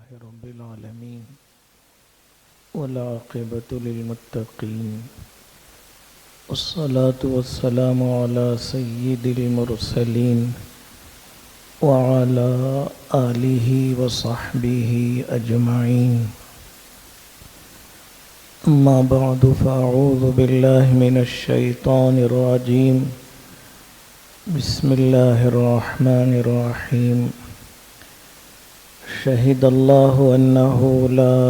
لله رب العالمين والعاقبة للمتقين والصلاة والسلام على سيد المرسلين وعلى آله وصحبه أجمعين. أما بعد فأعوذ بالله من الشيطان الرجيم. بسم الله الرحمن الرحيم. شهد الله أنه لا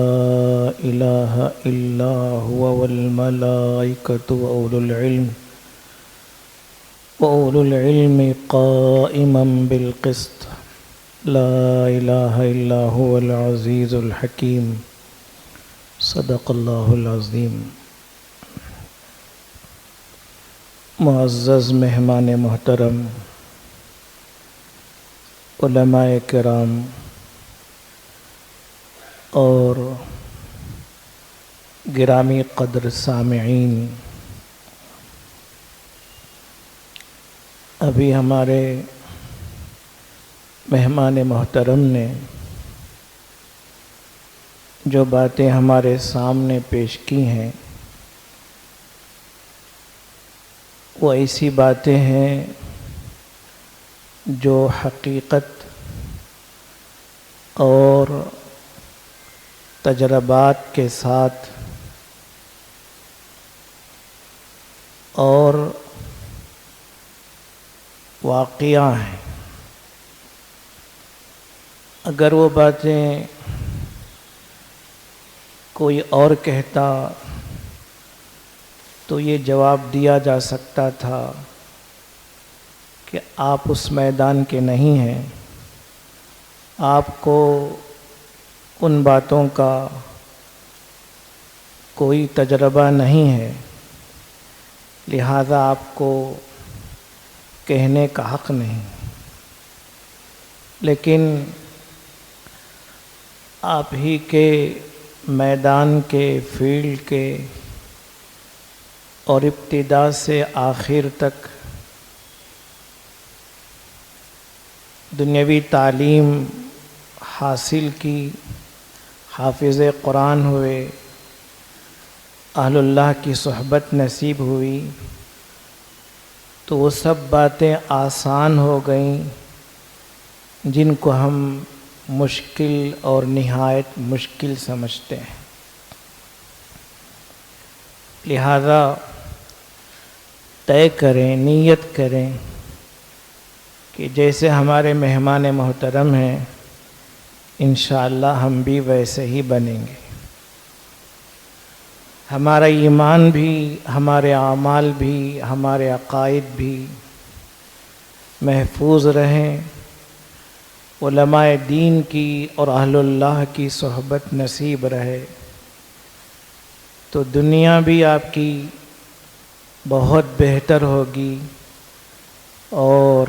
إله إلا هو والملائكة وأولو العلم قائما بالقسط لا إله إلا هو العزيز الحكيم. صدق الله العظيم. معزز مہمان محترم، علماء کرام اور گرامی قدر سامعین، ابھی ہمارے مہمان محترم نے جو باتیں ہمارے سامنے پیش کی ہیں وہ ایسی باتیں ہیں جو حقیقت اور تجربات کے ساتھ اور واقعہ ہیں. اگر وہ باتیں کوئی اور کہتا تو یہ جواب دیا جا سکتا تھا کہ آپ اس میدان کے نہیں ہیں، آپ کو ان باتوں کا کوئی تجربہ نہیں ہے، لہذا آپ کو کہنے کا حق نہیں. لیکن آپ ہی کے میدان کے، فیلڈ کے اور ابتدا سے آخر تک دنیاوی تعلیم حاصل کی، حافظ قرآن ہوئے، اہل اللہ کی صحبت نصیب ہوئی، تو وہ سب باتیں آسان ہو گئیں جن کو ہم مشکل اور نہایت مشکل سمجھتے ہیں. لہذا طے کریں، نیت کریں کہ جیسے ہمارے مہمان محترم ہیں انشاءاللہ ہم بھی ویسے ہی بنیں گے. ہمارا ایمان بھی، ہمارے اعمال بھی، ہمارے عقائد بھی محفوظ رہیں، علماء دین کی اور اہل اللہ کی صحبت نصیب رہے، تو دنیا بھی آپ کی بہت بہتر ہوگی اور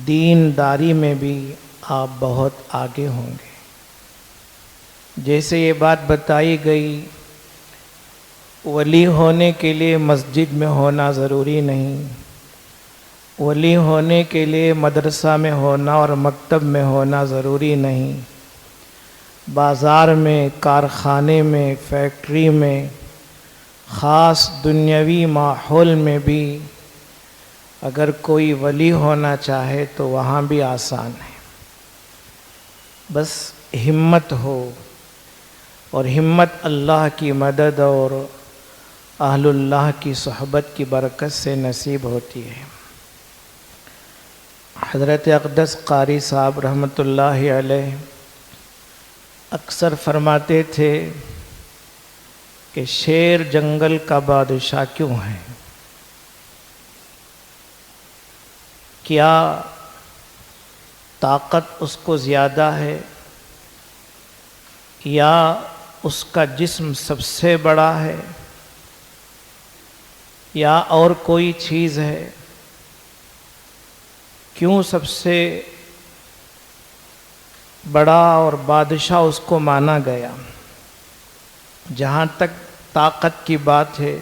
دین داری میں بھی آپ بہت آگے ہوں گے. جیسے یہ بات بتائی گئی، ولی ہونے کے لیے مسجد میں ہونا ضروری نہیں، ولی ہونے کے لیے مدرسہ میں ہونا اور مکتب میں ہونا ضروری نہیں. بازار میں، کارخانے میں، فیکٹری میں، خاص دنیاوی ماحول میں بھی اگر کوئی ولی ہونا چاہے تو وہاں بھی آسان ہے. بس ہمت ہو، اور ہمت اللہ کی مدد اور اہل اللہ کی صحبت کی برکت سے نصیب ہوتی ہے. حضرت اقدس قاری صاحب رحمۃ اللہ علیہ اکثر فرماتے تھے کہ شیر جنگل کا بادشاہ کیوں ہے؟ کیا طاقت اس کو زیادہ ہے، یا اس کا جسم سب سے بڑا ہے، یا اور کوئی چیز ہے؟ کیوں سب سے بڑا اور بادشاہ اس کو مانا گیا؟ جہاں تک طاقت کی بات ہے،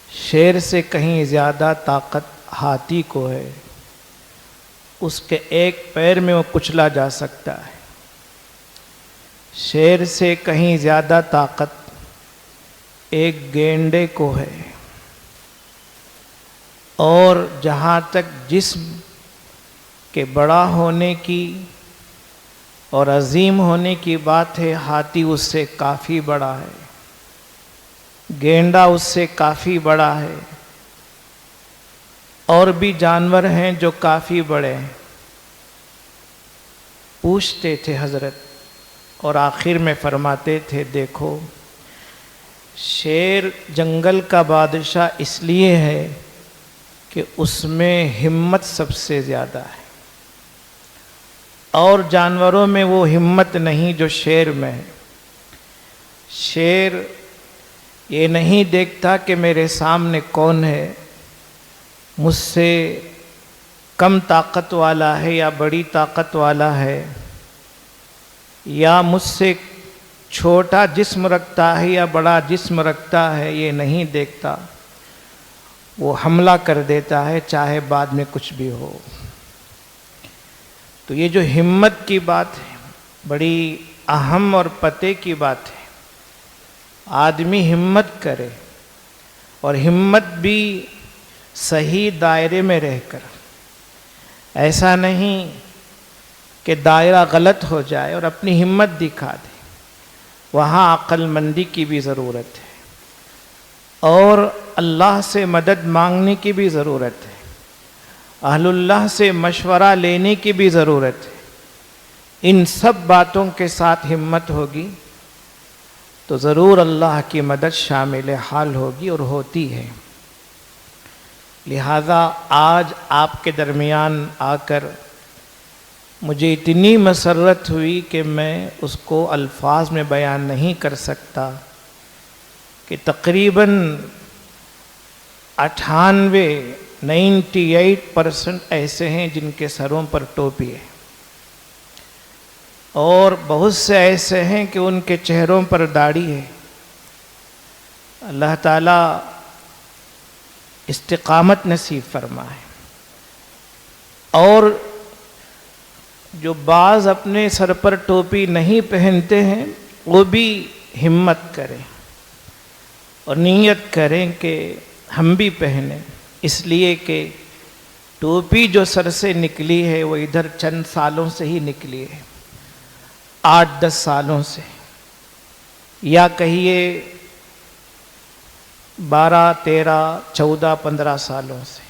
شیر سے کہیں زیادہ طاقت ہاتھی کو ہے. اس کے ایک پیر میں وہ کچلا جا سکتا ہے. شیر سے کہیں زیادہ طاقت ایک گینڈے کو ہے، اور جہاں تک جسم کے بڑا ہونے کی اور عظیم ہونے کی بات ہے، ہاتھی اس سے کافی بڑا ہے، گینڈا اس سے کافی بڑا ہے، اور بھی جانور ہیں جو کافی بڑے ہیں۔ پوچھتے تھے حضرت، اور آخر میں فرماتے تھے دیکھو، شیر جنگل کا بادشاہ اس لیے ہے کہ اس میں ہمت سب سے زیادہ ہے، اور جانوروں میں وہ ہمت نہیں جو شیر میں ہے۔ شیر یہ نہیں دیکھتا کہ میرے سامنے کون ہے، مجھ سے کم طاقت والا ہے یا بڑی طاقت والا ہے، یا مجھ سے چھوٹا جسم رکھتا ہے یا بڑا جسم رکھتا ہے، یہ نہیں دیکھتا، وہ حملہ کر دیتا ہے چاہے بعد میں کچھ بھی ہو۔ تو یہ جو ہمت کی بات ہے بڑی اہم اور پتے کی بات ہے۔ آدمی ہمت کرے، اور ہمت بھی صحیح دائرے میں رہ کر، ایسا نہیں کہ دائرہ غلط ہو جائے اور اپنی ہمت دکھا دے، وہاں عقل مندی کی بھی ضرورت ہے، اور اللہ سے مدد مانگنے کی بھی ضرورت ہے، اہل اللہ سے مشورہ لینے کی بھی ضرورت ہے۔ ان سب باتوں کے ساتھ ہمت ہوگی تو ضرور اللہ کی مدد شامل حال ہوگی، اور ہوتی ہے۔ لہذا آج آپ کے درمیان آ کر مجھے اتنی مسرت ہوئی کہ میں اس کو الفاظ میں بیان نہیں کر سکتا کہ تقریباً 98% ایسے ہیں جن کے سروں پر ٹوپی ہے، اور بہت سے ایسے ہیں کہ ان کے چہروں پر داڑھی ہے۔ اللہ تعالیٰ استقامت نصیب فرمائے، اور جو بعض اپنے سر پر ٹوپی نہیں پہنتے ہیں وہ بھی ہمت کریں اور نیت کریں کہ ہم بھی پہنیں، اس لیے کہ ٹوپی جو سر سے نکلی ہے وہ ادھر چند سالوں سے ہی نکلی ہے، 8-10 سالوں سے، یا کہیے 12, 13, 14, 15 سالوں سے،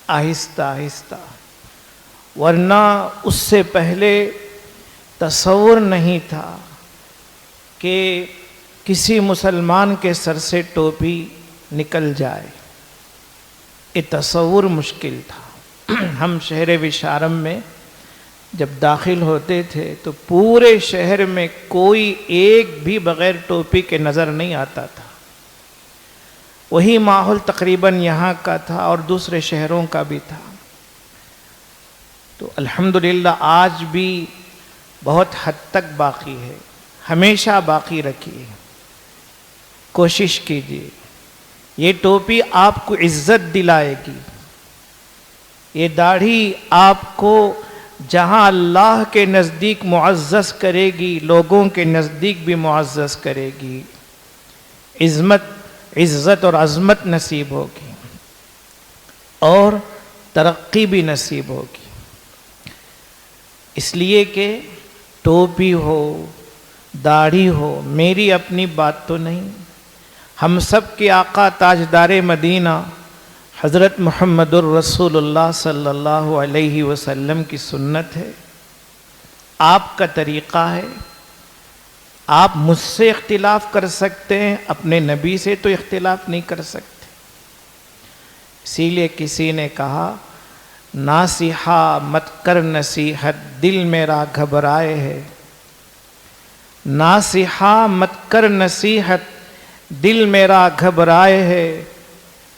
آہستہ آہستہ، ورنہ اس سے پہلے تصور نہیں تھا کہ کسی مسلمان کے سر سے ٹوپی نکل جائے، یہ تصور مشکل تھا۔ ہم شہر وشارم میں جب داخل ہوتے تھے تو پورے شہر میں کوئی ایک بھی بغیر ٹوپی کے نظر نہیں آتا تھا، وہی ماحول تقریباً یہاں کا تھا اور دوسرے شہروں کا بھی تھا۔ تو الحمدللہ آج بھی بہت حد تک باقی ہے، ہمیشہ باقی رکھیے، کوشش کیجیے۔ یہ ٹوپی آپ کو عزت دلائے گی، یہ داڑھی آپ کو جہاں اللہ کے نزدیک معزز کرے گی، لوگوں کے نزدیک بھی معزز کرے گی، عزت اور عظمت نصیب ہوگی، اور ترقی بھی نصیب ہوگی۔ اس لیے کہ ٹوپی ہو، داڑھی ہو، میری اپنی بات تو نہیں، ہم سب کے آقا تاجدار مدینہ حضرت محمد الرسول اللہ صلی اللہ علیہ وسلم کی سنت ہے، آپ کا طریقہ ہے۔ آپ مجھ سے اختلاف کر سکتے ہیں، اپنے نبی سے تو اختلاف نہیں کر سکتے۔ اسی لیے کسی نے کہا، ناصحہ مت کر نصیحت دل میرا گھبرائے ہے، ناصحہ مت کر نصیحت دل میرا گھبرائے ہے،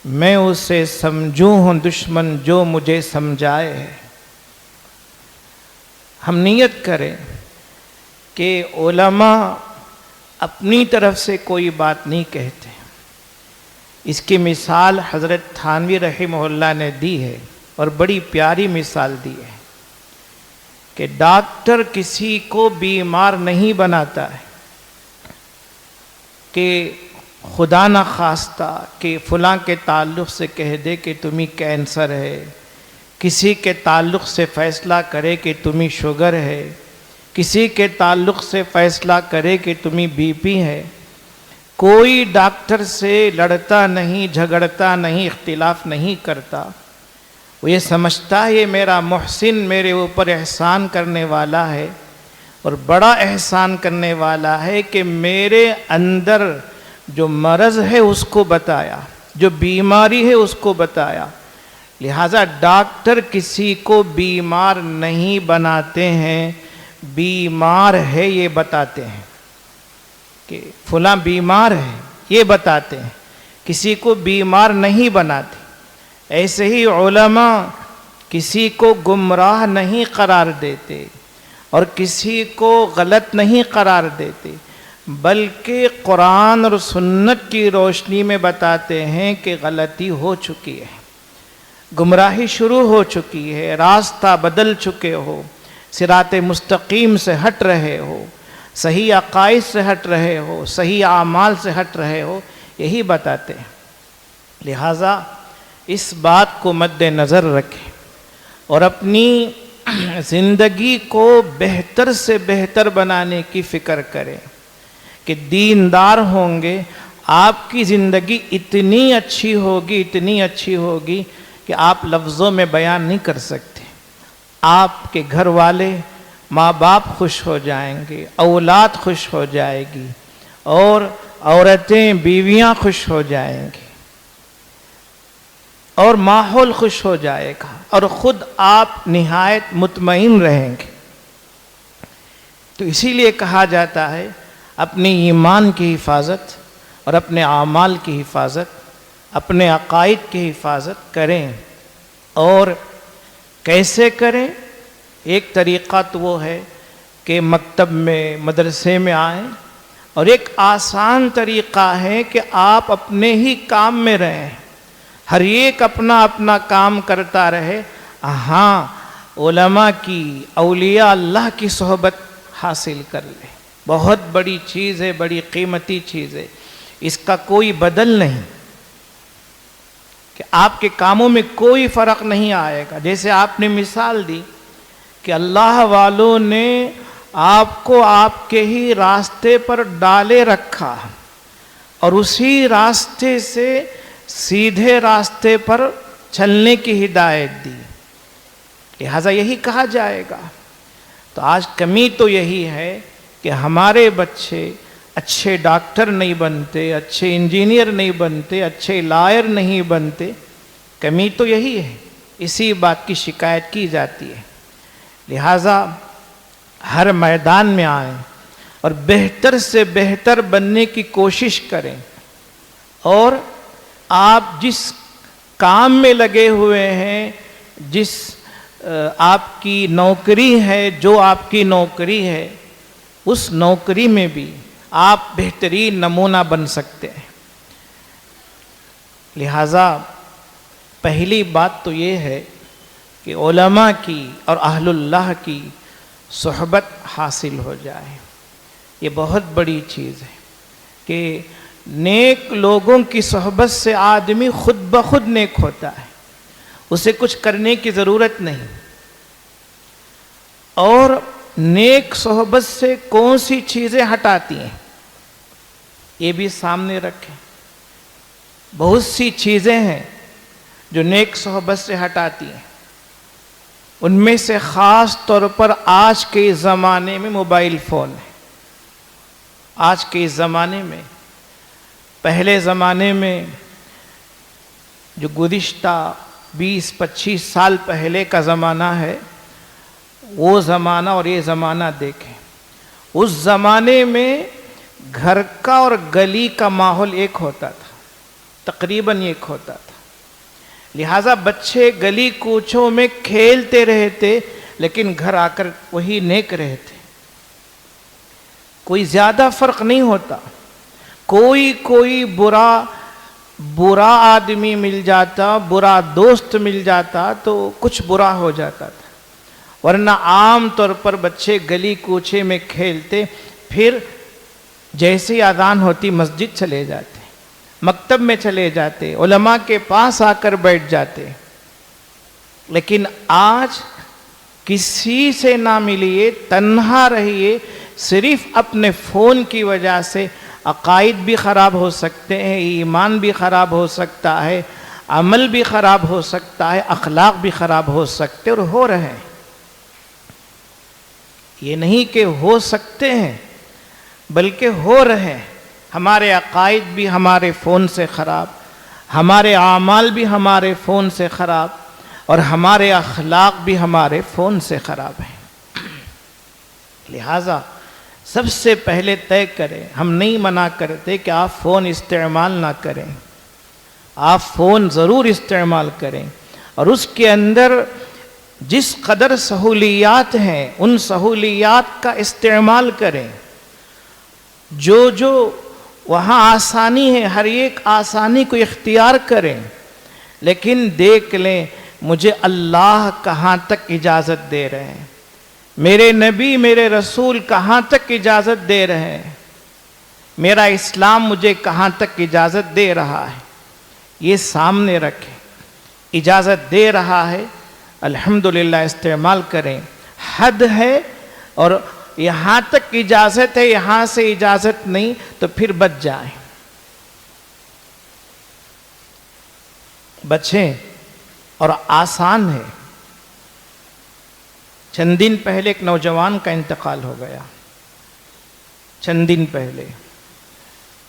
میں اسے سمجھوں ہوں دشمن جو مجھے سمجھائے ہے۔ ہم نیت کریں کہ علماء اپنی طرف سے کوئی بات نہیں کہتے، اس کی مثال حضرت تھانوی رحمہ اللہ نے دی ہے، اور بڑی پیاری مثال دی ہے کہ ڈاکٹر کسی کو بیمار نہیں بناتا ہے، کہ خدا نہ خواستہ کہ فلاں کے تعلق سے کہہ دے کہ تمہیں کینسر ہے، کسی کے تعلق سے فیصلہ کرے کہ تمہیں شوگر ہے، کسی کے تعلق سے فیصلہ کرے کہ تمہیں بی پی ہے. کوئی ڈاکٹر سے لڑتا نہیں، جھگڑتا نہیں، اختلاف نہیں کرتا. وہ یہ سمجھتا ہے یہ میرا محسن میرے اوپر احسان کرنے والا ہے، اور بڑا احسان کرنے والا ہے کہ میرے اندر جو مرض ہے اس کو بتایا، جو بیماری ہے اس کو بتایا. لہذا ڈاکٹر کسی کو بیمار نہیں بناتے ہیں، بیمار ہے یہ بتاتے ہیں کہ فلاں بیمار ہے، یہ بتاتے ہیں، کسی کو بیمار نہیں بناتے. ایسے ہی علماء کسی کو گمراہ نہیں قرار دیتے اور کسی کو غلط نہیں قرار دیتے، بلکہ قرآن اور سنت کی روشنی میں بتاتے ہیں کہ غلطی ہو چکی ہے، گمراہی شروع ہو چکی ہے، راستہ بدل چکے ہو، صراط مستقیم سے ہٹ رہے ہو، صحیح عقائد سے ہٹ رہے ہو، صحیح اعمال سے ہٹ رہے ہو، یہی بتاتے ہیں. لہٰذا اس بات کو مد نظر رکھیں اور اپنی زندگی کو بہتر سے بہتر بنانے کی فکر کریں کہ دیندار ہوں گے، آپ کی زندگی اتنی اچھی ہوگی، اتنی اچھی ہوگی کہ آپ لفظوں میں بیان نہیں کر سکتے. آپ کے گھر والے، ماں باپ خوش ہو جائیں گے، اولاد خوش ہو جائے گی، اور عورتیں بیویاں خوش ہو جائیں گی، اور ماحول خوش ہو جائے گا، اور خود آپ نہایت مطمئن رہیں گے. تو اسی لیے کہا جاتا ہے اپنی ایمان کی حفاظت اور اپنے اعمال کی حفاظت، اپنے عقائد کی حفاظت کریں. اور کیسے کریں؟ ایک طریقہ تو وہ ہے کہ مکتب میں، مدرسے میں آئیں، اور ایک آسان طریقہ ہے کہ آپ اپنے ہی کام میں رہیں، ہر ایک اپنا اپنا کام کرتا رہے. ہاں، علماء کی، اولیاء اللہ کی صحبت حاصل کر لے. بہت بڑی چیز ہے، بڑی قیمتی چیز ہے، اس کا کوئی بدل نہیں، کہ آپ کے کاموں میں کوئی فرق نہیں آئے گا. جیسے آپ نے مثال دی کہ اللہ والوں نے آپ کو آپ کے ہی راستے پر ڈالے رکھا، اور اسی راستے سے سیدھے راستے پر چلنے کی ہدایت دی، لہذا یہی کہا جائے گا. تو آج کمی تو یہی ہے کہ ہمارے بچے اچھے ڈاکٹر نہیں بنتے، اچھے انجینئر نہیں بنتے، اچھے لائر نہیں بنتے. کمی تو یہی ہے، اسی بات کی شکایت کی جاتی ہے. لہذا ہر میدان میں آئیں اور بہتر سے بہتر بننے کی کوشش کریں، اور آپ جس کام میں لگے ہوئے ہیں، جس آپ کی نوکری ہے، جو آپ کی نوکری ہے، اس نوکری میں بھی آپ بہترین نمونہ بن سکتے ہیں. لہذا پہلی بات تو یہ ہے کہ علماء کی اور اہل اللہ کی صحبت حاصل ہو جائے. یہ بہت بڑی چیز ہے کہ نیک لوگوں کی صحبت سے آدمی خود بخود نیک ہوتا ہے، اسے کچھ کرنے کی ضرورت نہیں. اور نیک صحبت سے کون سی چیزیں ہٹاتی ہیں یہ بھی سامنے رکھیں. بہت سی چیزیں ہیں جو نیک صحبت سے ہٹاتی ہیں. ان میں سے خاص طور پر آج کے زمانے میں موبائل فون ہے. آج کے زمانے میں، پہلے زمانے میں جو گزشتہ 20-25 سال پہلے کا زمانہ ہے، وہ زمانہ اور یہ زمانہ دیکھیں. اس زمانے میں گھر کا اور گلی کا ماحول ایک ہوتا تھا، تقریباً ایک ہوتا تھا. لہٰذا بچے گلی کوچوں میں کھیلتے رہتے، لیکن گھر آ کر وہی نیک رہتے. کوئی زیادہ فرق نہیں ہوتا. کوئی برا آدمی مل جاتا، برا دوست مل جاتا تو کچھ برا ہو جاتا تھا، ورنہ عام طور پر بچے گلی کوچے میں کھیلتے. پھر جیسے ہی اذان ہوتی مسجد چلے جاتے، مکتب میں چلے جاتے، علماء کے پاس آ کر بیٹھ جاتے. لیکن آج کسی سے نہ ملیے، تنہا رہیے، صرف اپنے فون کی وجہ سے عقائد بھی خراب ہو سکتے ہیں، ایمان بھی خراب ہو سکتا ہے، عمل بھی خراب ہو سکتا ہے، اخلاق بھی خراب ہو سکتے اور ہو رہے ہیں. یہ نہیں کہ ہو سکتے ہیں بلکہ ہو رہے ہیں. ہمارے عقائد بھی ہمارے فون سے خراب، ہمارے اعمال بھی ہمارے فون سے خراب، اور ہمارے اخلاق بھی ہمارے فون سے خراب ہیں. لہٰذا سب سے پہلے طے کریں. ہم نہیں منع کرتے کہ آپ فون استعمال نہ کریں، آپ فون ضرور استعمال کریں، اور اس کے اندر جس قدر سہولیات ہیں ان سہولیات کا استعمال کریں. جو وہاں آسانی ہے ہر ایک آسانی کو اختیار کریں، لیکن دیکھ لیں مجھے اللہ کہاں تک اجازت دے رہے ہیں، میرے نبی میرے رسول کہاں تک اجازت دے رہے ہیں، میرا اسلام مجھے کہاں تک اجازت دے رہا ہے. یہ سامنے رکھیں. اجازت دے رہا ہے الحمدللہ استعمال کریں. حد ہے اور یہاں تک اجازت ہے، یہاں سے اجازت نہیں تو پھر بچ جائیں. بچیں اور آسان ہے. چند دن پہلے ایک نوجوان کا انتقال ہو گیا، چند دن پہلے.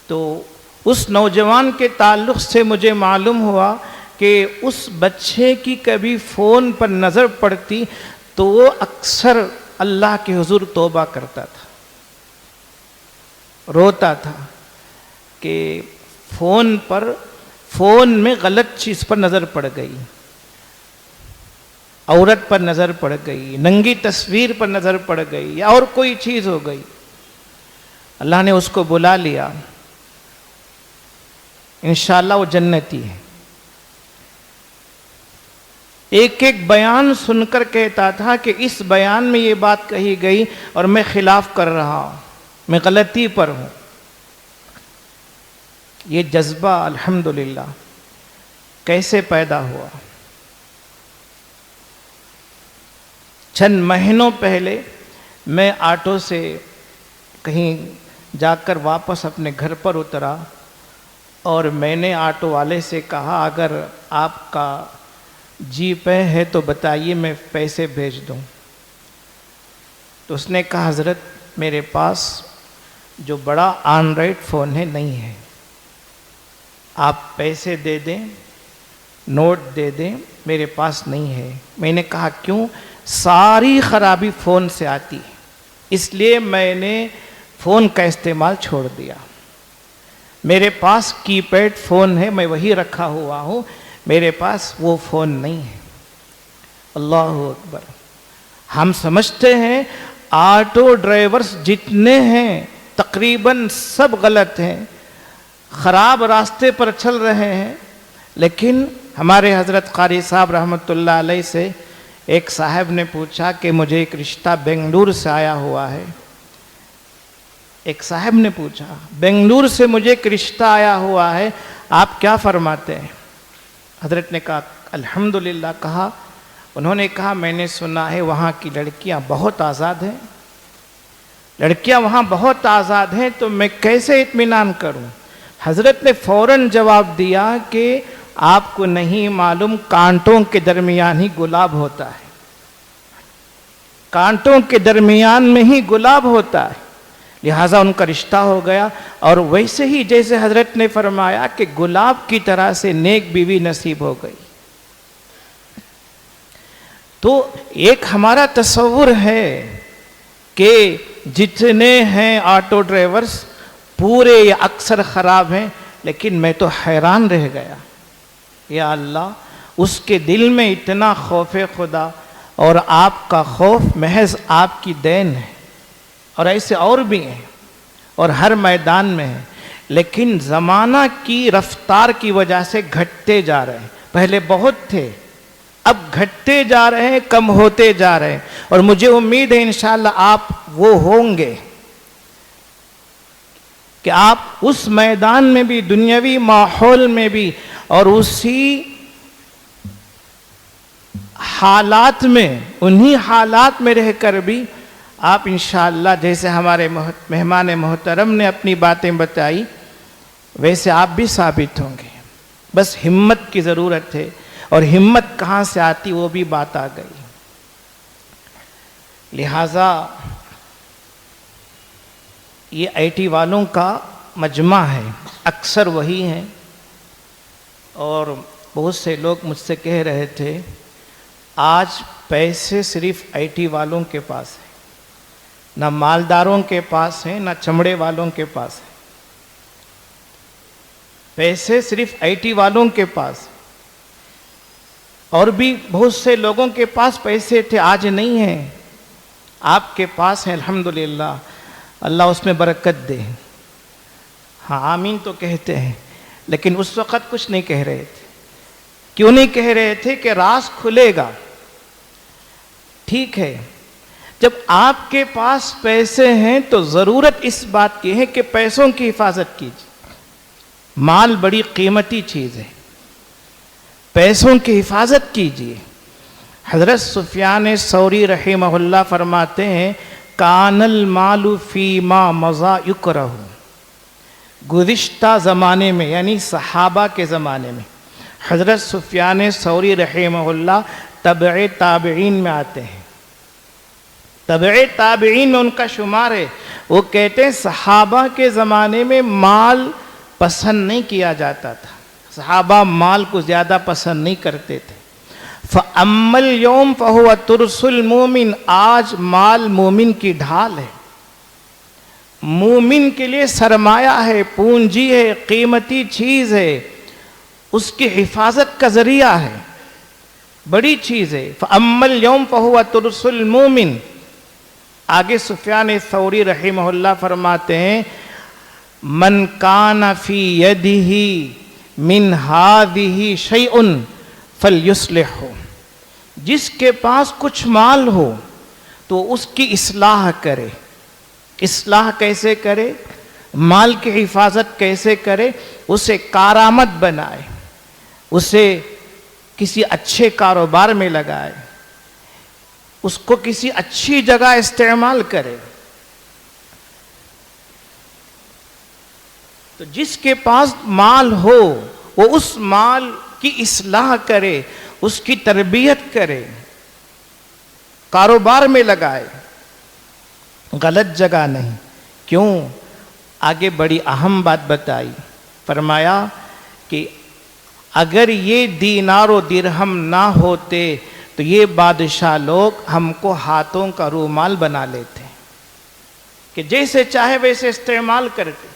تو اس نوجوان کے تعلق سے مجھے معلوم ہوا کہ اس بچے کی کبھی فون پر نظر پڑتی تو وہ اکثر اللہ کے حضور توبہ کرتا تھا، روتا تھا کہ فون میں غلط چیز پر نظر پڑ گئی، عورت پر نظر پڑ گئی، ننگی تصویر پر نظر پڑ گئی، یا اور کوئی چیز ہو گئی. اللہ نے اس کو بلا لیا. انشاءاللہ وہ جنتی ہے. ایک ایک بیان سن کر کہتا تھا کہ اس بیان میں یہ بات کہی گئی اور میں خلاف کر رہا ہوں، میں غلطی پر ہوں. یہ جذبہ الحمدللہ کیسے پیدا ہوا؟ چند مہینوں پہلے میں آٹو سے کہیں جا کر واپس اپنے گھر پر اترا، اور میں نے آٹو والے سے کہا اگر آپ کا جی پے ہے تو بتائیے میں پیسے بھیج دوں. تو اس نے کہا حضرت میرے پاس جو بڑا اینڈرائڈ فون ہے نہیں ہے، آپ پیسے دے دیں، نوٹ دے دیں، میرے پاس نہیں ہے. میں نے کہا کیوں؟ ساری خرابی فون سے آتی ہے، اس لیے میں نے فون کا استعمال چھوڑ دیا. میرے پاس کی پیڈ فون ہے، میں وہی رکھا ہوا ہوں، میرے پاس وہ فون نہیں ہے. اللہ اکبر. ہم سمجھتے ہیں آٹو ڈرائیورز جتنے ہیں تقریباً سب غلط ہیں، خراب راستے پر چل رہے ہیں. لیکن ہمارے حضرت قاری صاحب رحمۃ اللہ علیہ سے ایک صاحب نے پوچھا کہ مجھے ایک رشتہ بنگلور سے آیا ہوا ہے. ایک صاحب نے پوچھا بنگلور سے مجھے ایک رشتہ آیا ہوا ہے، آپ کیا فرماتے ہیں؟ حضرت نے کہا الحمدللہ. کہا انہوں نے کہا میں نے سنا ہے وہاں کی لڑکیاں بہت آزاد ہیں، لڑکیاں وہاں بہت آزاد ہیں، تو میں کیسے اطمینان کروں؟ حضرت نے فوراً جواب دیا کہ آپ کو نہیں معلوم کانٹوں کے درمیان ہی گلاب ہوتا ہے، کانٹوں کے درمیان میں ہی گلاب ہوتا ہے. لہٰذا ان کا رشتہ ہو گیا، اور ویسے ہی جیسے حضرت نے فرمایا کہ گلاب کی طرح سے نیک بیوی نصیب ہو گئی. تو ایک ہمارا تصور ہے کہ جتنے ہیں آٹو ڈرائیورز پورے یا اکثر خراب ہیں، لیکن میں تو حیران رہ گیا. یا اللہ، اس کے دل میں اتنا خوف خدا، اور آپ کا خوف محض آپ کی دین ہے، اور ایسے اور بھی ہیں اور ہر میدان میں ہیں. لیکن زمانہ کی رفتار کی وجہ سے گھٹتے جا رہے ہیں. پہلے بہت تھے، اب گھٹتے جا رہے ہیں، کم ہوتے جا رہے ہیں، اور مجھے امید ہے انشاءاللہ آپ وہ ہوں گے. کہ آپ اس میدان میں بھی، دنیاوی ماحول میں بھی، اور اسی حالات میں، انہی حالات میں رہ کر بھی آپ انشاءاللہ جیسے ہمارے مہمان محترم نے اپنی باتیں بتائی ویسے آپ بھی ثابت ہوں گے. بس ہمت کی ضرورت ہے، اور ہمت کہاں سے آتی وہ بھی بات آ گئی. لہٰذا یہ آئی ٹی والوں کا مجمع ہے، اکثر وہی ہیں. اور بہت سے لوگ مجھ سے کہہ رہے تھے آج پیسے صرف آئی ٹی والوں کے پاس ہیں، نہ مالداروں کے پاس ہیں، نہ چمڑے والوں کے پاس ہیں. پیسے صرف آئی ٹی والوں کے پاس ہیں. اور بھی بہت سے لوگوں کے پاس پیسے تھے، آج نہیں ہیں. آپ کے پاس ہیں الحمدللہ، اللہ اس میں برکت دے. ہاں آمین تو کہتے ہیں، لیکن اس وقت کچھ نہیں کہہ رہے تھے. کیوں نہیں کہہ رہے تھے؟ کہ راز کھلے گا. ٹھیک ہے، جب آپ کے پاس پیسے ہیں تو ضرورت اس بات کی ہے کہ پیسوں کی حفاظت کیجیے. مال بڑی قیمتی چیز ہے، پیسوں کی حفاظت کیجیے. حضرت سفیان ثوری رحمہ اللہ فرماتے ہیں کان المال فیما مضی یکرہ. گزشتہ زمانے میں یعنی صحابہ کے زمانے میں حضرت سفیان ثوری رحمہ اللہ تبع تابعین میں آتے ہیں. تبع تابعین میں ان کا شمار ہے. وہ کہتے ہیں صحابہ کے زمانے میں مال پسند نہیں کیا جاتا تھا، صحابہ مال کو زیادہ پسند نہیں کرتے تھے. فَأَمَّا الْيَوْمَ فَهُوَ تُرْسُ الْمُؤْمِنِ. آج مال مومن کی ڈھال ہے، مومن کے لیے سرمایہ ہے، پونجی ہے، قیمتی چیز ہے، اس کی حفاظت کا ذریعہ ہے، بڑی چیز ہے. فَأَمَّا الْيَوْمَ فَهُوَ تُرْسُ الْمُؤْمِنِ. آگے سفیان ثوری رحمہ اللہ فرماتے ہیں من کان فی یدہ من ہذہ شیء فلیصلحہ. جس کے پاس کچھ مال ہو تو اس کی اصلاح کرے. اصلاح کیسے کرے؟ مال کی حفاظت کیسے کرے؟ اسے کارآمد بنائے، اسے کسی اچھے کاروبار میں لگائے، اس کو کسی اچھی جگہ استعمال کرے. تو جس کے پاس مال ہو وہ اس مال کی اصلاح کرے، اس کی تربیت کرے، کاروبار میں لگائے، غلط جگہ نہیں. کیوں؟ آگے بڑی اہم بات بتائی. فرمایا کہ اگر یہ دینار و درہم نہ ہوتے تو یہ بادشاہ لوگ ہم کو ہاتھوں کا رومال بنا لیتے کہ جیسے چاہے ویسے استعمال کرتے.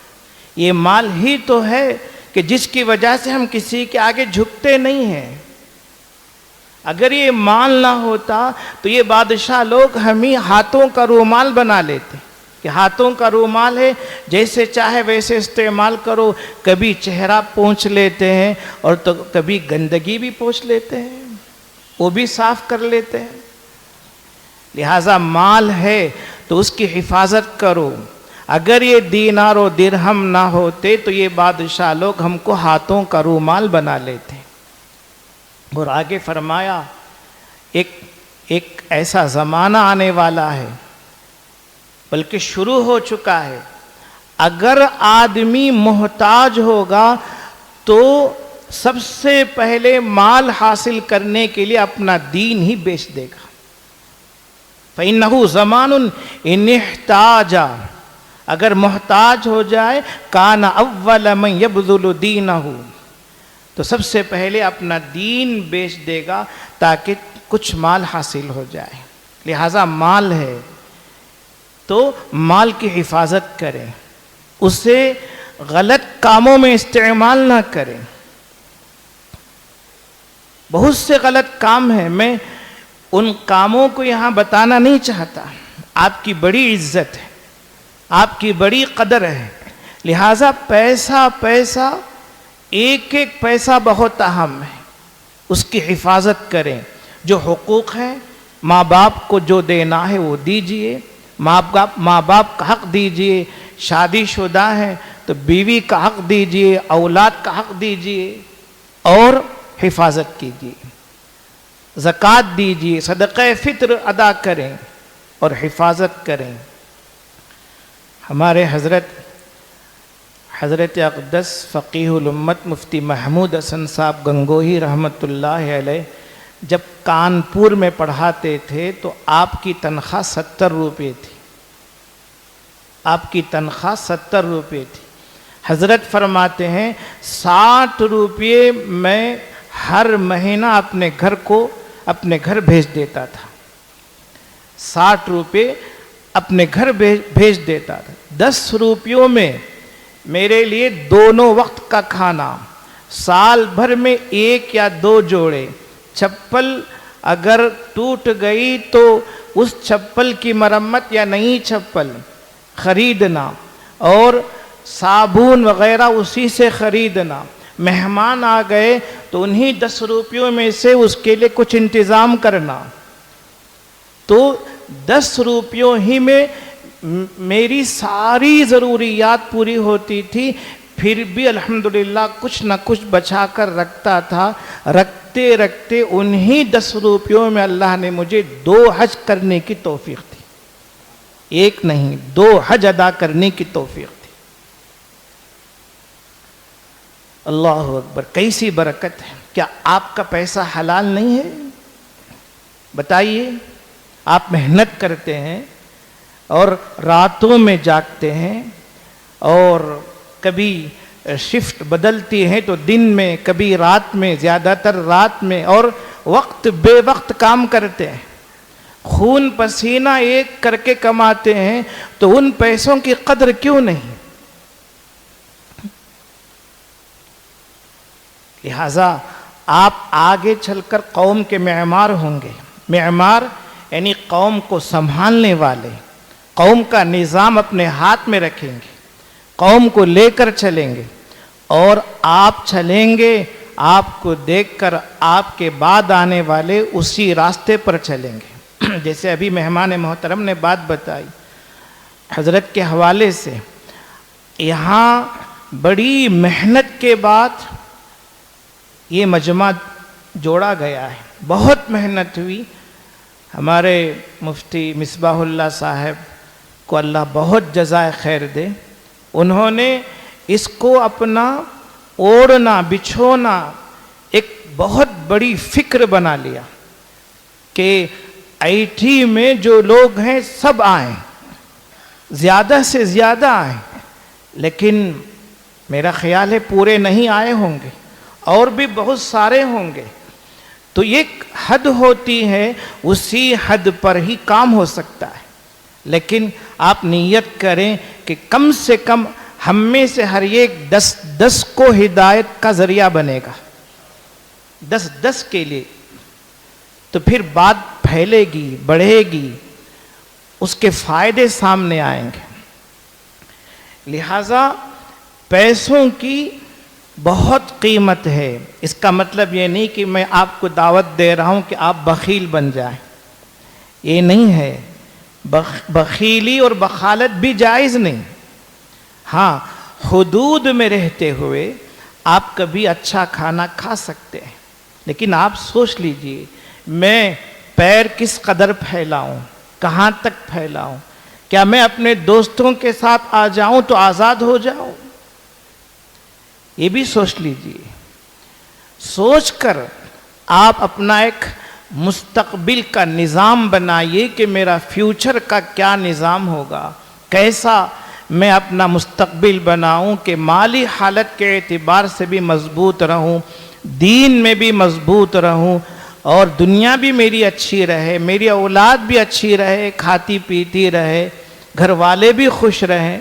یہ مال ہی تو ہے کہ جس کی وجہ سے ہم کسی کے آگے جھکتے نہیں ہیں. اگر یہ مال نہ ہوتا تو یہ بادشاہ لوگ ہمیں ہاتھوں کا رومال بنا لیتے کہ ہاتھوں کا رومال ہے، جیسے چاہے ویسے استعمال کرو. کبھی چہرہ پونچھ لیتے ہیں اور تو کبھی گندگی بھی پونچھ لیتے ہیں، وہ بھی صاف کر لیتے ہیں. لہٰذا مال ہے تو اس کی حفاظت کرو. اگر یہ دینار و درہم نہ ہوتے تو یہ بادشاہ لوگ ہم کو ہاتھوں کا رومال بنا لیتے. اور آگے فرمایا ایک ایسا زمانہ آنے والا ہے، بلکہ شروع ہو چکا ہے. اگر آدمی محتاج ہوگا تو سب سے پہلے مال حاصل کرنے کے لیے اپنا دین ہی بیچ دے گا. فَإِنَّهُ زَمَانٌ إِنِ احْتَاجَ. اگر محتاج ہو جائے کان اول من یبذل دینہ، تو سب سے پہلے اپنا دین بیچ دے گا تاکہ کچھ مال حاصل ہو جائے. لہٰذا مال ہے تو مال کی حفاظت کریں، اسے غلط کاموں میں استعمال نہ کریں. بہت سے غلط کام ہیں، میں ان کاموں کو یہاں بتانا نہیں چاہتا. آپ کی بڑی عزت ہے، آپ کی بڑی قدر ہے. لہٰذا پیسہ ایک پیسہ بہت اہم ہے، اس کی حفاظت کریں. جو حقوق ہیں ماں باپ کو جو دینا ہے وہ دیجئے، ماں باپ کا حق دیجئے. شادی شدہ ہیں تو بیوی کا حق دیجئے، اولاد کا حق دیجئے اور حفاظت کیجئے، زکوٰۃ دیجئے، صدقہ فطر ادا کریں اور حفاظت کریں۔ ہمارے حضرت اقدس فقیہ الامت مفتی محمود حسن صاحب گنگوہی رحمۃ اللہ علیہ جب کانپور میں پڑھاتے تھے تو آپ کی تنخواہ 70 روپے تھی، آپ کی تنخواہ 70 روپے تھی۔ حضرت فرماتے ہیں 60 روپے میں ہر مہینہ اپنے گھر بھیج دیتا تھا، 60 روپے اپنے گھر بھیج دیتا تھا۔ 10 روپیوں میں میرے لیے دونوں وقت کا کھانا، سال بھر میں 1 یا 2 جوڑے، چپل اگر ٹوٹ گئی تو اس چپل کی مرمت یا نئی چپل خریدنا اور صابن وغیرہ اسی سے خریدنا، مہمان آ گئے تو انہی 10 روپیوں میں سے اس کے لیے کچھ انتظام کرنا، تو 10 روپیوں ہی میں میری ساری ضروریات پوری ہوتی تھی، پھر بھی الحمدللہ کچھ نہ کچھ بچا کر رکھتا تھا۔ رکھتے رکھتے انہی 10 روپیوں میں اللہ نے مجھے 2 حج کرنے کی توفیق دی، 1 نہیں 2 حج ادا کرنے کی توفیق دی۔ اللہ اکبر، کیسی برکت ہے۔ کیا آپ کا پیسہ حلال نہیں ہے؟ بتائیے، آپ محنت کرتے ہیں اور راتوں میں جاگتے ہیں اور کبھی شفٹ بدلتی ہے تو دن میں، کبھی رات میں، زیادہ تر رات میں، اور وقت بے وقت کام کرتے ہیں، خون پسینہ ایک کر کے کماتے ہیں، تو ان پیسوں کی قدر کیوں نہیں؟ لہذا آپ آگے چل کر قوم کے معمار ہوں گے۔ معمار یعنی قوم کو سنبھالنے والے، قوم کا نظام اپنے ہاتھ میں رکھیں گے، قوم کو لے کر چلیں گے، اور آپ چلیں گے، آپ کو دیکھ کر آپ کے بعد آنے والے اسی راستے پر چلیں گے۔ جیسے ابھی مہمان محترم نے بات بتائی حضرت کے حوالے سے، یہاں بڑی محنت کے بعد یہ مجمع جوڑا گیا ہے، بہت محنت ہوئی۔ ہمارے مفتی مصباح اللہ صاحب کو اللہ بہت جزائے خیر دے، انہوں نے اس کو اپنا اوڑھنا بچھونا ایک بہت بڑی فکر بنا لیا کہ IIT میں جو لوگ ہیں سب آئیں، زیادہ سے زیادہ آئیں، لیکن میرا خیال ہے پورے نہیں آئے ہوں گے، اور بھی بہت سارے ہوں گے، تو ایک حد ہوتی ہے، اسی حد پر ہی کام ہو سکتا ہے۔ لیکن آپ نیت کریں کہ کم سے کم ہم میں سے ہر ایک 10 کو ہدایت کا ذریعہ بنے گا، 10 کے لیے، تو پھر بات پھیلے گی، بڑھے گی، اس کے فائدے سامنے آئیں گے۔ لہذا پیسوں کی بہت قیمت ہے۔ اس کا مطلب یہ نہیں کہ میں آپ کو دعوت دے رہا ہوں کہ آپ بخیل بن جائیں، یہ نہیں ہے۔ بخیلی اور بخالت بھی جائز نہیں، ہاں حدود میں رہتے ہوئے آپ کبھی اچھا کھانا کھا سکتے ہیں، لیکن آپ سوچ لیجئے میں پیر کس قدر پھیلاؤں، کہاں تک پھیلاؤں؟ کیا میں اپنے دوستوں کے ساتھ آ جاؤں تو آزاد ہو جاؤں؟ یہ بھی سوچ لیجئے۔ سوچ کر آپ اپنا ایک مستقبل کا نظام بنائیے کہ میرا فیوچر کا کیا نظام ہوگا، کیسا میں اپنا مستقبل بناؤں کہ مالی حالت کے اعتبار سے بھی مضبوط رہوں، دین میں بھی مضبوط رہوں، اور دنیا بھی میری اچھی رہے، میری اولاد بھی اچھی رہے، کھاتی پیتی رہے، گھر والے بھی خوش رہیں،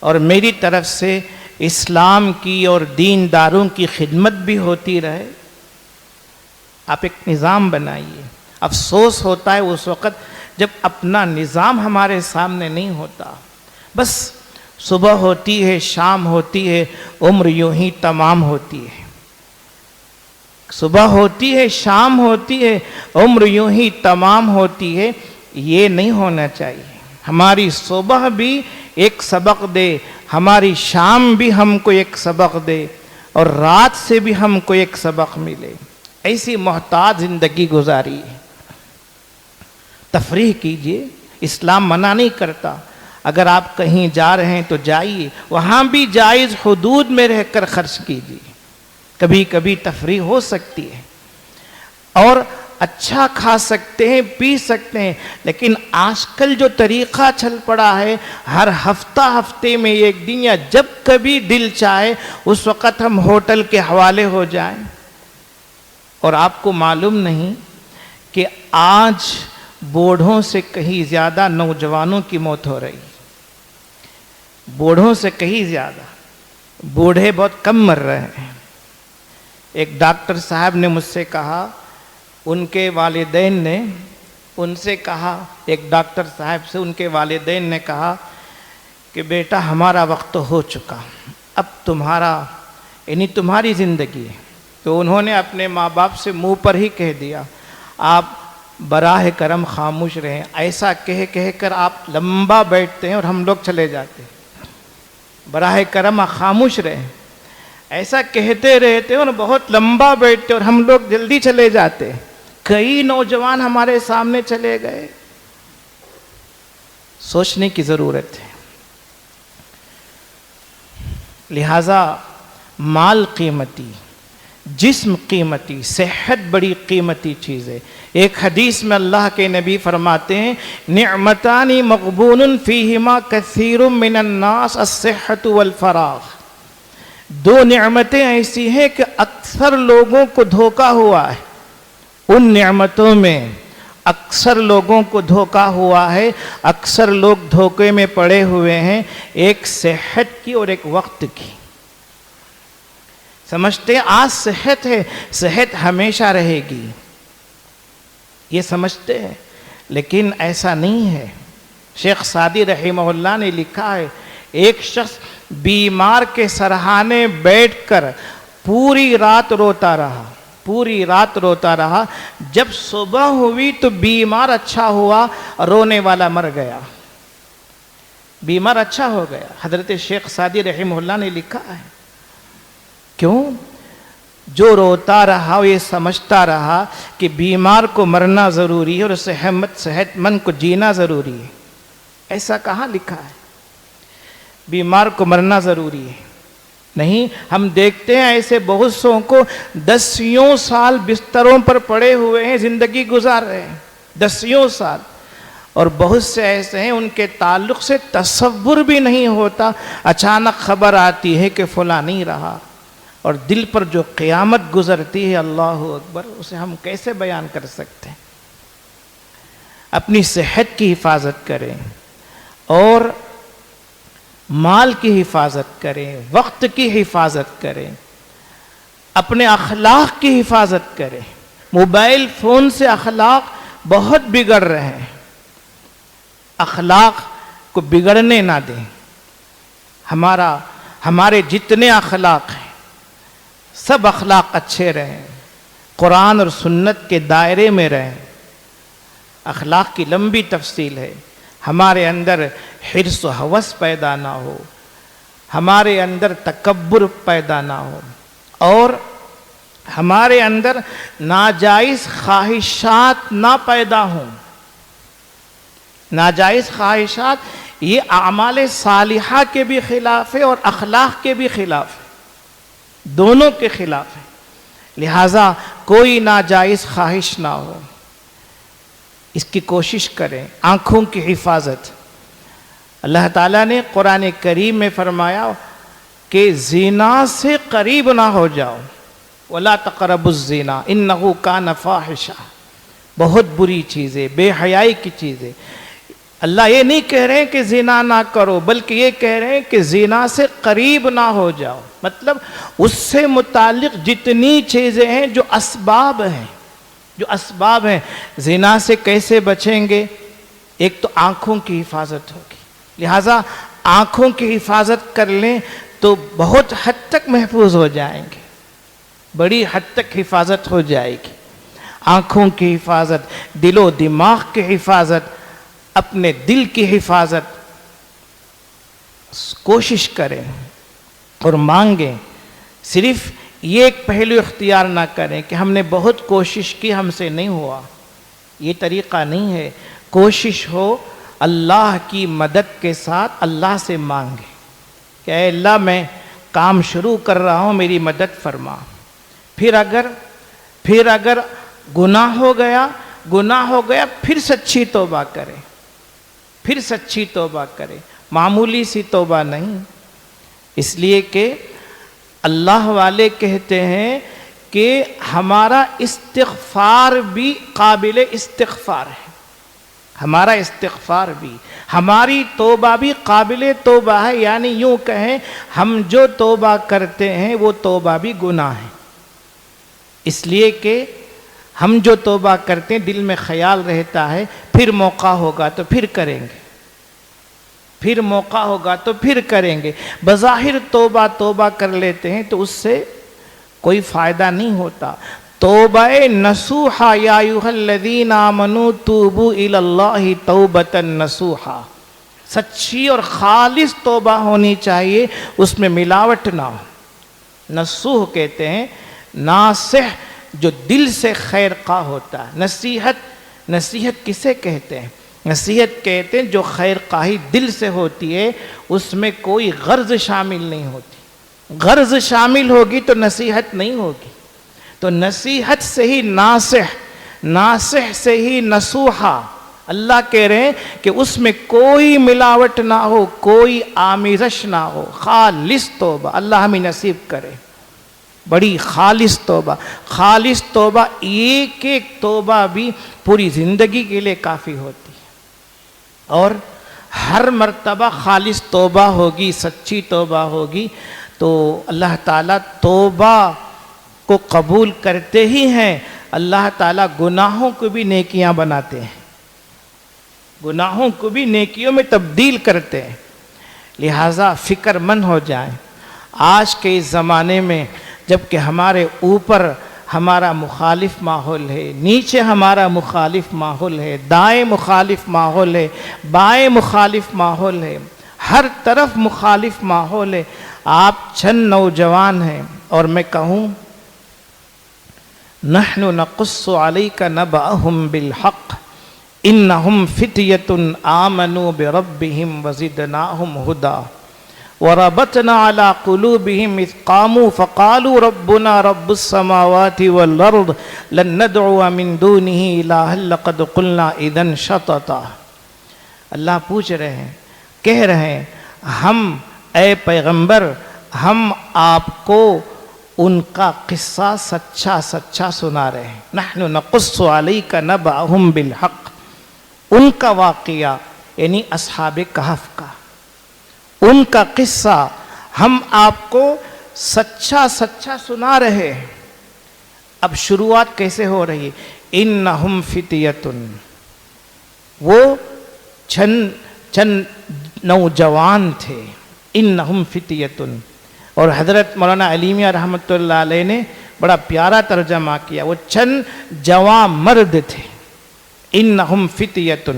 اور میری طرف سے اسلام کی اور دین داروں کی خدمت بھی ہوتی رہے۔ آپ ایک نظام بنائیے۔ افسوس ہوتا ہے اس وقت جب اپنا نظام ہمارے سامنے نہیں ہوتا، بس صبح ہوتی ہے، شام ہوتی ہے، عمر یوں ہی تمام ہوتی ہے۔ صبح ہوتی ہے، شام ہوتی ہے، عمر یوں ہی تمام ہوتی ہے۔ یہ نہیں ہونا چاہیے۔ ہماری صبح بھی ایک سبق دے، ہماری شام بھی ہم کو ایک سبق دے اور رات سے بھی ہم کو ایک سبق ملے. ایسی محتاط زندگی گزاری ہے. تفریح کیجئے، اسلام منع نہیں کرتا. اگر آپ کہیں جا رہے ہیں تو جائیے، وہاں بھی جائز حدود میں رہ کر خرچ کیجئے. کبھی کبھی تفریح ہو سکتی ہے اور اچھا کھا سکتے ہیں، پی سکتے ہیں، لیکن آج کل جو طریقہ چل پڑا ہے، ہر ہفتے میں ایک دن یا جب کبھی دل چاہے اس وقت ہم ہوٹل کے حوالے ہو جائیں. اور آپ کو معلوم نہیں کہ آج بوڑھوں سے کہیں زیادہ نوجوانوں کی موت ہو رہی. بوڑھوں سے کہیں زیادہ، بوڑھے بہت کم مر رہے ہیں. ایک ڈاکٹر صاحب نے مجھ سے کہا، ان کے والدین نے ان سے کہا، ایک ڈاکٹر صاحب سے ان کے والدین نے کہا کہ بیٹا ہمارا وقت ہو چکا، اب تمہاری زندگی ہے. تو انہوں نے اپنے ماں باپ سے منہ پر ہی کہہ دیا، آپ براہ کرم خاموش رہیں. ایسا کہہ کر آپ لمبا بیٹھتے ہیں اور ہم لوگ چلے جاتے ہیں. براہ کرم خاموش رہیں. ایسا کہتے رہتے اور بہت لمبا بیٹھتے اور ہم لوگ جلدی چلے جاتے. کئی نوجوان ہمارے سامنے چلے گئے. سوچنے کی ضرورت ہے. لہذا مال قیمتی، جسم قیمتی، صحت بڑی قیمتی چیز ہے. ایک حدیث میں اللہ کے نبی فرماتے ہیں، نعمتان مغبون فیہما کثیر من الناس الصحت والفراغ. دو نعمتیں ایسی ہیں کہ اکثر لوگوں کو دھوکا ہوا ہے. ان نعمتوں میں اکثر لوگوں کو دھوکا ہوا ہے، اکثر لوگ دھوکے میں پڑے ہوئے ہیں. ایک صحت کی اور ایک وقت کی. سمجھتے ہیں آج صحت ہے، صحت ہمیشہ رہے گی، یہ سمجھتے ہیں، لیکن ایسا نہیں ہے. شیخ سعدی رحمہ اللہ نے لکھا ہے، ایک شخص بیمار کے سرہانے بیٹھ کر پوری رات روتا رہا. جب صبح ہوئی تو بیمار اچھا ہوا، رونے والا مر گیا. بیمار اچھا ہو گیا. حضرت شیخ سعدی رحمہ اللہ نے لکھا ہے. کیوں؟ جو روتا رہا وہ یہ سمجھتا رہا کہ بیمار کو مرنا ضروری ہے اور صحت مند کو جینا ضروری ہے. ایسا کہاں لکھا ہے؟ بیمار کو مرنا ضروری ہے نہیں. ہم دیکھتے ہیں ایسے بہت سو کو 10 سال بستروں پر پڑے ہوئے ہیں، زندگی گزار رہے ہیں 10 سال. اور بہت سے ایسے ہیں ان کے تعلق سے تصور بھی نہیں ہوتا، اچانک خبر آتی ہے کہ فلاں نہیں رہا، اور دل پر جو قیامت گزرتی ہے، اللہ اکبر، اسے ہم کیسے بیان کر سکتے ہیں. اپنی صحت کی حفاظت کریں اور مال کی حفاظت کریں، وقت کی حفاظت کریں، اپنے اخلاق کی حفاظت کریں. موبائل فون سے اخلاق بہت بگڑ رہے ہیں. اخلاق کو بگڑنے نہ دیں. ہمارے جتنے اخلاق ہیں سب اخلاق اچھے رہیں، قرآن اور سنت کے دائرے میں رہیں. اخلاق کی لمبی تفصیل ہے. ہمارے اندر حرص و ہوس پیدا نہ ہو، ہمارے اندر تکبر پیدا نہ ہو، اور ہمارے اندر ناجائز خواہشات نہ پیدا ہوں. ناجائز خواہشات یہ اعمال صالحہ کے بھی خلاف ہے اور اخلاق کے بھی خلاف ہے، دونوں کے خلاف ہے. لہذا کوئی ناجائز خواہش نہ ہو، اس کی کوشش کریں. آنکھوں کی حفاظت، اللہ تعالیٰ نے قرآن کریم میں فرمایا کہ زنا سے قریب نہ ہو جاؤ. وَلَا تَقْرَبُوا الزِّنَا إِنَّهُ كَانَ فَاحِشًا. بہت بری چیز ہے، بے حیائی کی چیز ہے. اللہ یہ نہیں کہہ رہے ہیں کہ زنا نہ کرو، بلکہ یہ کہہ رہے ہیں کہ زنا سے قریب نہ ہو جاؤ. مطلب اس سے متعلق جتنی چیزیں ہیں جو اسباب ہیں، زنا سے کیسے بچیں گے؟ ایک تو آنکھوں کی حفاظت ہوگی. لہٰذا آنکھوں کی حفاظت کر لیں تو بہت حد تک محفوظ ہو جائیں گے، بڑی حد تک حفاظت ہو جائے گی. آنکھوں کی حفاظت، دل و دماغ کی حفاظت، اپنے دل کی حفاظت. کوشش کریں اور مانگیں. صرف یہ ایک پہلو اختیار نہ کریں کہ ہم نے بہت کوشش کی ہم سے نہیں ہوا. یہ طریقہ نہیں ہے. کوشش ہو اللہ کی مدد کے ساتھ اللہ سے مانگے کہ اے اللہ میں کام شروع کر رہا ہوں میری مدد فرما. پھر اگر گناہ ہو گیا پھر سچی توبہ کرے. معمولی سی توبہ نہیں. اس لیے کہ اللہ والے کہتے ہیں کہ ہمارا استغفار بھی قابل استغفار ہے. ہمارا استغفار بھی، ہماری توبہ بھی قابل توبہ ہے. یعنی یوں کہیں ہم جو توبہ کرتے ہیں وہ توبہ بھی گناہ ہے. اس لیے کہ ہم جو توبہ کرتے ہیں دل میں خیال رہتا ہے پھر موقع ہوگا تو پھر کریں گے. بظاہر توبہ کر لیتے ہیں تو اس سے کوئی فائدہ نہیں ہوتا. توبہ نصوحا یا ایھا الذین آمنوا توبوا الی اللہ توبۃ نصوحا. سچی اور خالص توبہ ہونی چاہیے، اس میں ملاوٹ نہ ہو. نصوح کہتے ہیں ناصح جو دل سے خیر خواہ ہوتا ہے. نصیحت کسے کہتے ہیں؟ نصیحت کہتے ہیں جو خیر خواہی دل سے ہوتی ہے، اس میں کوئی غرض شامل نہیں ہوتی. غرض شامل ہوگی تو نصیحت نہیں ہوگی. تو نصیحت سے ہی ناصح سے ہی نصوحا. اللہ کہہ رہے ہیں کہ اس میں کوئی ملاوٹ نہ ہو، کوئی آمیزش نہ ہو. خالص توبہ اللہ ہمیں نصیب کرے. بڑی خالص توبہ ایک توبہ بھی پوری زندگی کے لیے کافی ہوتی ہے. اور ہر مرتبہ خالص توبہ ہوگی، سچی توبہ ہوگی تو اللہ تعالیٰ توبہ کو قبول کرتے ہی ہیں. اللہ تعالیٰ گناہوں کو بھی نیکیاں بناتے ہیں، گناہوں کو بھی نیکیوں میں تبدیل کرتے ہیں. لہٰذا فکر مند ہو جائیں. آج کے اس زمانے میں جبکہ ہمارے اوپر ہمارا مخالف ماحول ہے، نیچے ہمارا مخالف ماحول ہے، دائیں مخالف ماحول ہے، بائیں مخالف ماحول ہے، ہر طرف مخالف ماحول ہے. آپ چند نوجوان ہیں اور میں کہوں نحن نقص علیک نبأہم بالحق انہم فتیۃ آمنوا بربہم وزدناہم ہدی وربطنا علی قلوبہم اذ قاموا فقالوا ربنا رب السماوات والارض لن ندعو من دونہ الہا لقد قلنا اذا شططا. اللہ پوچھ رہے ہیں، کہہ رہے ہیں ہم اے پیغمبر ہم آپ کو ان کا قصہ سچا سنا رہے ہیں. نحن نقص علیک نبأہم بالحق. ان کا واقعہ یعنی اصحاب کہف کا، ان کا قصہ ہم آپ کو سچا سنا رہے ہیں. اب شروعات کیسے ہو رہی ہے؟ انہم فتیۃ. وہ چند نوجوان تھے. انہم فتیۃ. اور حضرت مولانا علی میاں رحمۃ اللہ علیہ نے بڑا پیارا ترجمہ کیا. وہ چند جوان مرد تھے. انہم فتیۃ.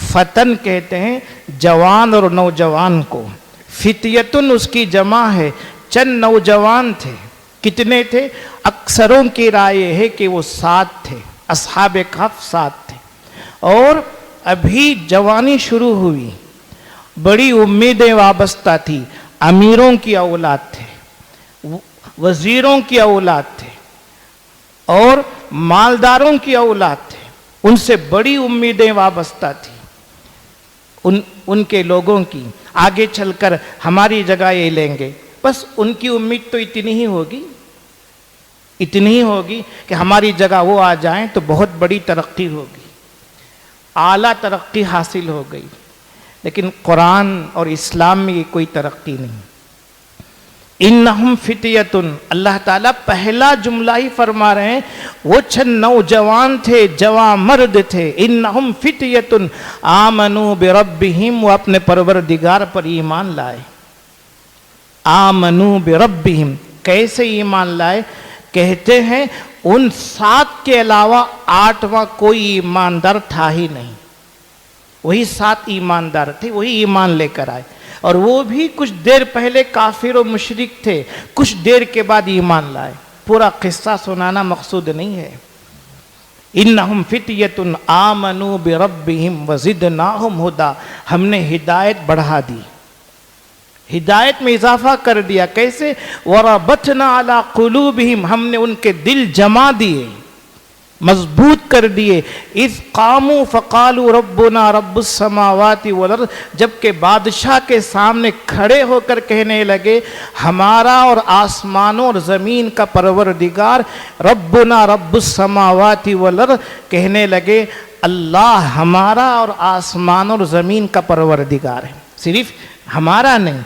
فتن کہتے ہیں جوان اور نوجوان کو. فتیتن اس کی جمع ہے. چند نوجوان تھے. کتنے تھے؟ اکثروں کی رائے ہے کہ وہ 7 تھے. اصحاب کہف 7 تھے. اور ابھی جوانی شروع ہوئی، بڑی امیدیں وابستہ تھی. امیروں کی اولاد تھے، وزیروں کی اولاد تھے اور مالداروں کی اولاد تھے. ان سے بڑی امیدیں وابستہ تھی ان کے لوگوں کی. آگے چل کر ہماری جگہ یہ لیں گے. بس ان کی امید تو اتنی ہی ہوگی کہ ہماری جگہ وہ آ جائیں تو بہت بڑی ترقی ہوگی، اعلیٰ ترقی حاصل ہو گئی. لیکن قرآن اور اسلام میں یہ کوئی ترقی نہیں. انہم فتیۃ. اللہ تعالیٰ پہلا جملہ ہی فرما رہے ہیں وہ چند نوجوان تھے، جوان مرد تھے. انہم فتیۃ آمنوا بربہم. وہ اپنے پروردگار پر ایمان لائے. آمنوا بربہم. کیسے ایمان لائے؟ کہتے ہیں ان 7 کے علاوہ 8واں کوئی ایماندار تھا ہی نہیں. وہی 7 ایماندار تھے، وہی ایمان لے کر آئے. اور وہ بھی کچھ دیر پہلے کافر و مشرک تھے، کچھ دیر کے بعد ایمان لائے۔ پورا قصہ سنانا مقصود نہیں ہے۔ انہم فتیۃ آمنوا بربہم وزدناہم ھدی، ہم نے ہدایت بڑھا دی، ہدایت میں اضافہ کر دیا۔ کیسے؟ وربطنا علی قلوبہم، ہم نے ان کے دل جما دیے، مضبوط کر دیے۔ اذ قاموا فقالوا ربنا رب السماوات والارض، جبکہ بادشاہ کے سامنے کھڑے ہو کر کہنے لگے ہمارا اور آسمانوں اور زمین کا پروردگار، ربنا رب السماوات والارض، کہنے لگے اللہ ہمارا اور آسمانوں اور زمین کا پروردگار ہے۔ صرف ہمارا نہیں،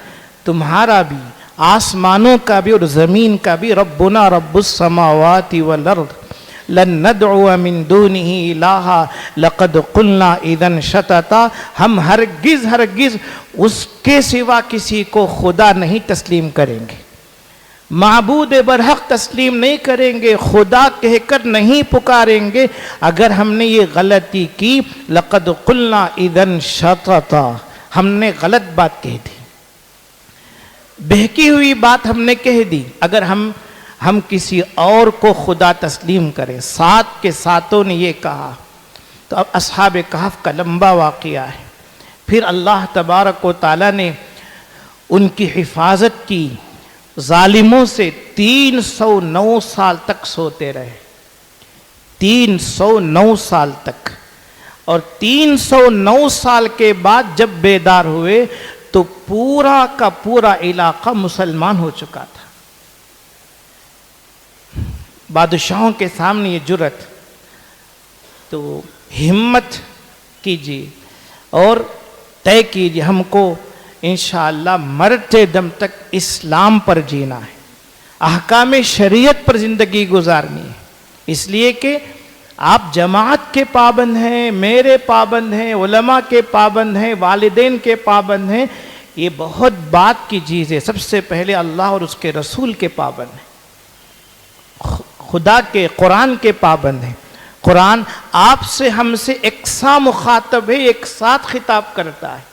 تمہارا بھی، آسمانوں کا بھی اور زمین کا بھی۔ ربنا رب السماوات والارض لن ندعو من دونه الہا لقد قلنا اذا شططا، ہم ہرگز اس کے سوا کسی کو خدا نہیں تسلیم کریں گے، معبود برحق تسلیم نہیں کریں گے، خدا کہہ کر نہیں پکاریں گے اگر ہم نے یہ غلطی کی۔ لقد قلنا اذا شططا، ہم نے غلط بات کہہ دی، بہکی ہوئی بات ہم نے کہہ دی اگر ہم کسی اور کو خدا تسلیم کریں۔ سات کے ساتوں نے یہ کہا۔ تو اب اصحاب کہف کا لمبا واقعہ ہے۔ پھر اللہ تبارک و تعالیٰ نے ان کی حفاظت کی، ظالموں سے 309 سال تک سوتے رہے، 309 سال تک، اور 309 سال کے بعد جب بیدار ہوئے تو پورا کا پورا علاقہ مسلمان ہو چکا تھا۔ بادشاہوں کے سامنے یہ جرأت، تو ہمت کیجیے اور طے کیجیے ہم کو انشاءاللہ مرتے دم تک اسلام پر جینا ہے، احکام شریعت پر زندگی گزارنی ہے۔ اس لیے کہ آپ جماعت کے پابند ہیں، میرے پابند ہیں، علماء کے پابند ہیں، والدین کے پابند ہیں، یہ بہت بات کی چیز ہے۔ سب سے پہلے اللہ اور اس کے رسول کے پابند ہیں، خدا کے قرآن کے پابند ہیں۔ قرآن آپ سے ہم سے یکساں مخاطب ہے، ایک ساتھ خطاب کرتا ہے۔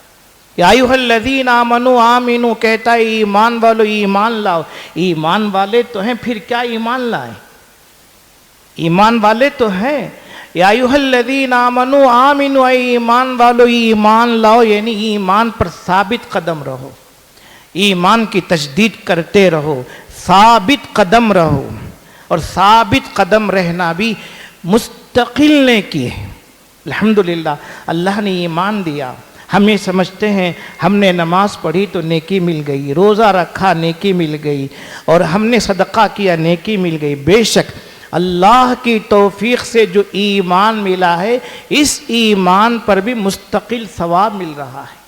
یا ایھا الذین آمنوا آمنوا، کہتا ہے ایمان والو ایمان لاؤ۔ ایمان والے تو ہیں، پھر کیا ایمان لائیں؟ ایمان والے تو ہیں۔ یا ایھا الذین آمنوا آمنوا، ایمان والو ایمان لاؤ، یعنی ایمان پر ثابت قدم رہو، ایمان کی تجدید کرتے رہو، ثابت قدم رہو۔ اور ثابت قدم رہنا بھی مستقل نے کی ہے۔ الحمدللہ اللہ نے ایمان دیا، ہم یہ سمجھتے ہیں ہم نے نماز پڑھی تو نیکی مل گئی، روزہ رکھا نیکی مل گئی، اور ہم نے صدقہ کیا نیکی مل گئی۔ بے شک اللہ کی توفیق سے جو ایمان ملا ہے، اس ایمان پر بھی مستقل ثواب مل رہا ہے،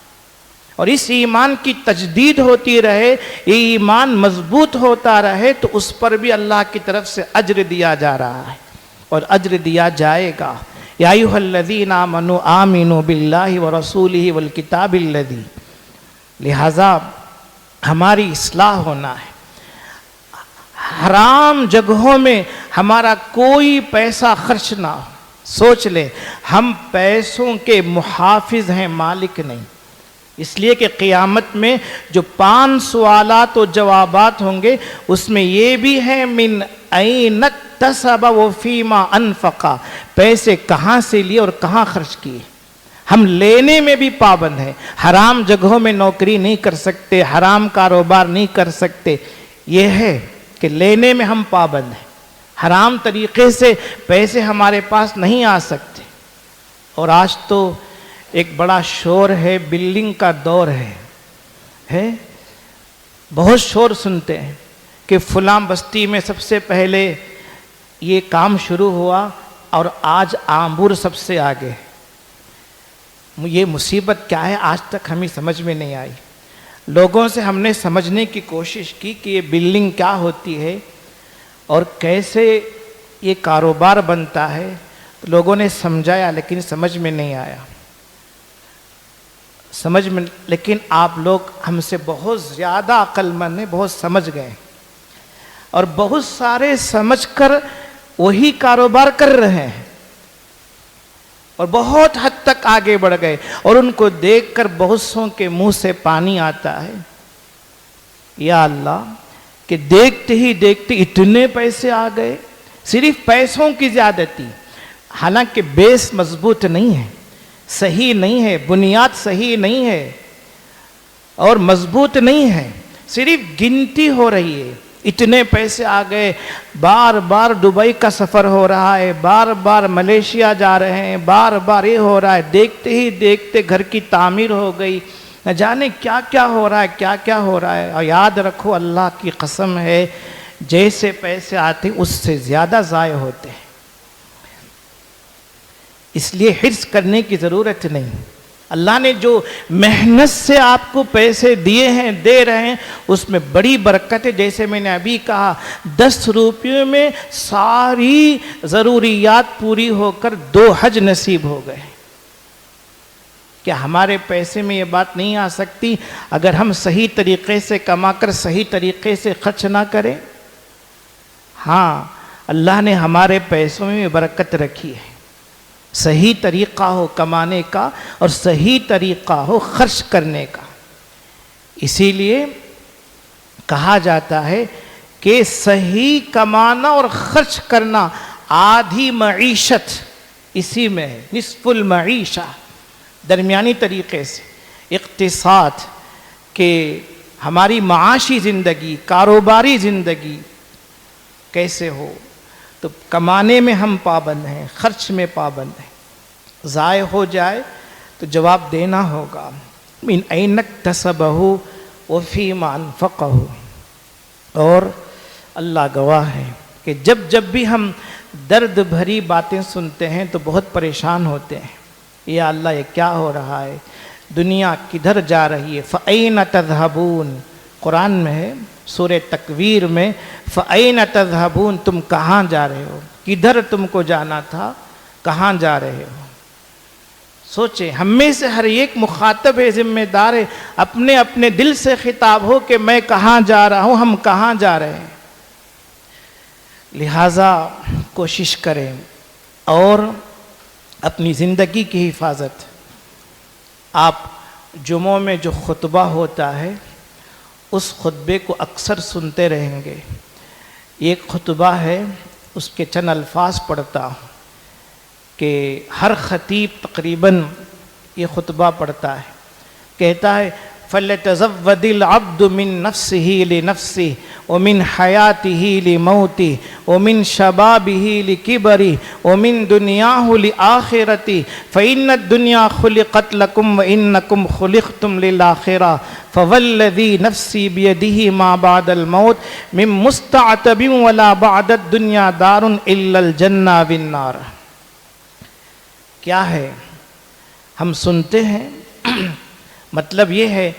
اور اس ایمان کی تجدید ہوتی رہے، یہ ایمان مضبوط ہوتا رہے تو اس پر بھی اللہ کی طرف سے اجر دیا جا رہا ہے اور اجر دیا جائے گا۔ یا ایھا الذین آمنوا آمنوا باللہ ورسولہ والکتاب الذی، لہذا ہماری اصلاح ہونا ہے۔ حرام جگہوں میں ہمارا کوئی پیسہ خرچ نہ ہو۔ سوچ لیں، ہم پیسوں کے محافظ ہیں، مالک نہیں۔ اس لیے کہ قیامت میں جو 5 سوالات و جوابات ہوں گے، اس میں یہ بھی ہے من این اکتسب وفیما انفقا، پیسے کہاں سے لیے اور کہاں خرچ کیے۔ ہم لینے میں بھی پابند ہیں، حرام جگہوں میں نوکری نہیں کر سکتے، حرام کاروبار نہیں کر سکتے۔ یہ ہے کہ لینے میں ہم پابند ہیں، حرام طریقے سے پیسے ہمارے پاس نہیں آ سکتے۔ اور آج تو ایک بڑا شور ہے، بلڈنگ کا دور ہے، بہت شور سنتے ہیں کہ فلاں بستی میں سب سے پہلے یہ کام شروع ہوا اور آج آمبور سب سے آگے۔ یہ مصیبت کیا ہے آج تک ہمیں سمجھ میں نہیں آئی۔ لوگوں سے ہم نے سمجھنے کی کوشش کی کہ یہ بلڈنگ کیا ہوتی ہے اور کیسے یہ کاروبار بنتا ہے، تو لوگوں نے سمجھایا لیکن سمجھ میں نہیں آیا۔ لیکن آپ لوگ ہم سے بہت زیادہ عقل مند ہیں، بہت سمجھ گئے، اور بہت سارے سمجھ کر وہی کاروبار کر رہے ہیں۔ اور بہت حد تک آگے بڑھ گئے، اور ان کو دیکھ کر بہت سوں کے منہ سے پانی آتا ہے، یا اللہ کہ دیکھتے ہی دیکھتے اتنے پیسے آ گئے، صرف پیسوں کی زیادتی، حالانکہ بیس مضبوط نہیں ہے، صحیح نہیں ہے، بنیاد صحیح نہیں ہے اور مضبوط نہیں ہے، صرف گنتی ہو رہی ہے، اتنے پیسے آ گئے، بار بار دبئی کا سفر ہو رہا ہے، بار بار ملیشیا جا رہے ہیں، بار بار یہ ہو رہا ہے، دیکھتے ہی دیکھتے گھر کی تعمیر ہو گئی، نہ جانے کیا کیا ہو رہا ہے، کیا کیا ہو رہا ہے۔ اور یاد رکھو اللہ کی قسم ہے، جیسے پیسے آتے اس سے زیادہ ضائع ہوتے ہیں، اس لیے حرص کرنے کی ضرورت نہیں۔ اللہ نے جو محنت سے آپ کو پیسے دیے ہیں، دے رہے ہیں، اس میں بڑی برکت ہے۔ جیسے میں نے ابھی کہا 10 روپیوں میں ساری ضروریات پوری ہو کر 2 حج نصیب ہو گئے۔ کیا ہمارے پیسے میں یہ بات نہیں آ سکتی اگر ہم صحیح طریقے سے کما کر صحیح طریقے سے خرچ نہ کریں؟ ہاں، اللہ نے ہمارے پیسوں میں برکت رکھی ہے، صحیح طریقہ ہو کمانے کا اور صحیح طریقہ ہو خرچ کرنے کا۔ اسی لیے کہا جاتا ہے کہ صحیح کمانا اور خرچ کرنا آدھی معیشت اسی میں ہے، نصف المعیشہ، درمیانی طریقے سے اقتصاد کہ ہماری معاشی زندگی، کاروباری زندگی کیسے ہو، تو کمانے میں ہم پابند ہیں، خرچ میں پابند ہیں، ضائع ہو جائے تو جواب دینا ہوگا۔ من این اکتسبہ وفیما انفقہ، اور اللہ گواہ ہے کہ جب جب بھی ہم درد بھری باتیں سنتے ہیں تو بہت پریشان ہوتے ہیں، یا اللہ یہ کیا ہو رہا ہے، دنیا کدھر جا رہی ہے، فَأَيْنَ تَذْهَبُونَ، قرآن میں ہے سورہ تکویر میں، فَأَيْنَ تَذْهَبُونَ، تم کہاں جا رہے ہو، کدھر تم کو جانا تھا، کہاں جا رہے ہو۔ سوچیں، ہم میں سے ہر ایک مخاطب ہے، ذمہ دار ہے، اپنے اپنے دل سے خطاب ہو کہ میں کہاں جا رہا ہوں، ہم کہاں جا رہے ہیں۔ لہٰذا کوشش کریں اور اپنی زندگی کی حفاظت۔ آپ جمعوں میں جو خطبہ ہوتا ہے اس خطبے کو اکثر سنتے رہیں گے۔ ایک خطبہ ہے، اس کے چند الفاظ پڑھتا ہوں کہ ہر خطیب تقریباً یہ خطبہ پڑھتا ہے، کہتا ہے فَلْيَتَزَوَّدِ الْعَبْدُ مِن نَفْسِهِ لِنَفْسِهِ وَمِنْ حَيَاتِهِ لِمَوْتِهِ وَمِنْ شَبَابِهِ لِكِبَرِهِ وَمِنْ دُنْيَاهُ لِآخِرَتِهِ فَإِنَّ الدُّنْيَا خُلِقَتْ لَكُمْ وَإِنَّكُمْ خُلِقْتُمْ لِلْآخِرَةِ فَوَالَّذِي نَفْسِي بِيَدِهِ مَا بَعْدَ الْمَوْتِ مِن مُسْتَعْتَبٍ وَلَا بَعْدَ الدُّنْيَا دَارٌ إِلَّا الْجَنَّةُ وَالنَّارُ۔ کیا ہے، ہم سنتے ہیں، مطلب یہ ہے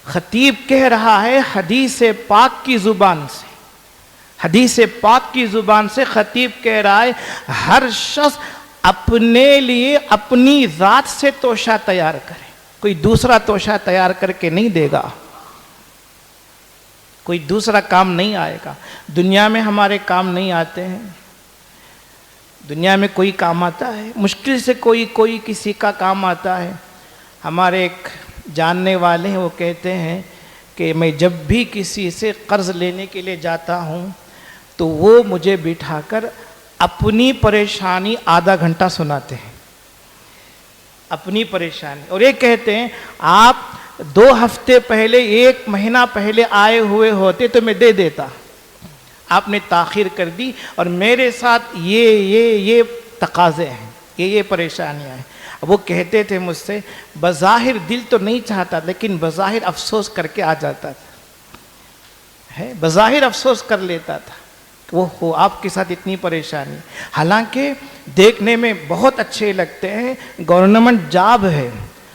خطیب کہہ رہا ہے حدیث پاک کی زبان سے، حدیث پاک کی زبان سے خطیب کہہ رہا ہے ہر شخص اپنے لیے اپنی ذات سے توشہ تیار کرے، کوئی دوسرا توشہ تیار کر کے نہیں دے گا، کوئی دوسرا کام نہیں آئے گا۔ دنیا میں ہمارے کام نہیں آتے ہیں، دنیا میں کوئی کام آتا ہے، مشکل سے کوئی کسی کا کام آتا ہے۔ ہمارے ایک جاننے والے ہیں، وہ کہتے ہیں کہ میں جب بھی کسی سے قرض لینے کے لیے جاتا ہوں تو وہ مجھے بٹھا کر اپنی پریشانی آدھا گھنٹہ سناتے ہیں، اپنی پریشانی، اور یہ کہتے ہیں آپ 2 ہفتے پہلے 1 مہینہ پہلے آئے ہوئے ہوتے تو میں دے دیتا، آپ نے تاخیر کر دی، اور میرے ساتھ یہ تقاضے ہیں، یہ پریشانیاں ہیں۔ وہ کہتے تھے مجھ سے بظاہر دل تو نہیں چاہتا لیکن بظاہر افسوس کر کے آ جاتا تھا، بظاہر افسوس کر لیتا تھا کہ وہ آپ کے ساتھ اتنی پریشانی، حالانکہ دیکھنے میں بہت اچھے لگتے ہیں، گورنمنٹ جاب ہے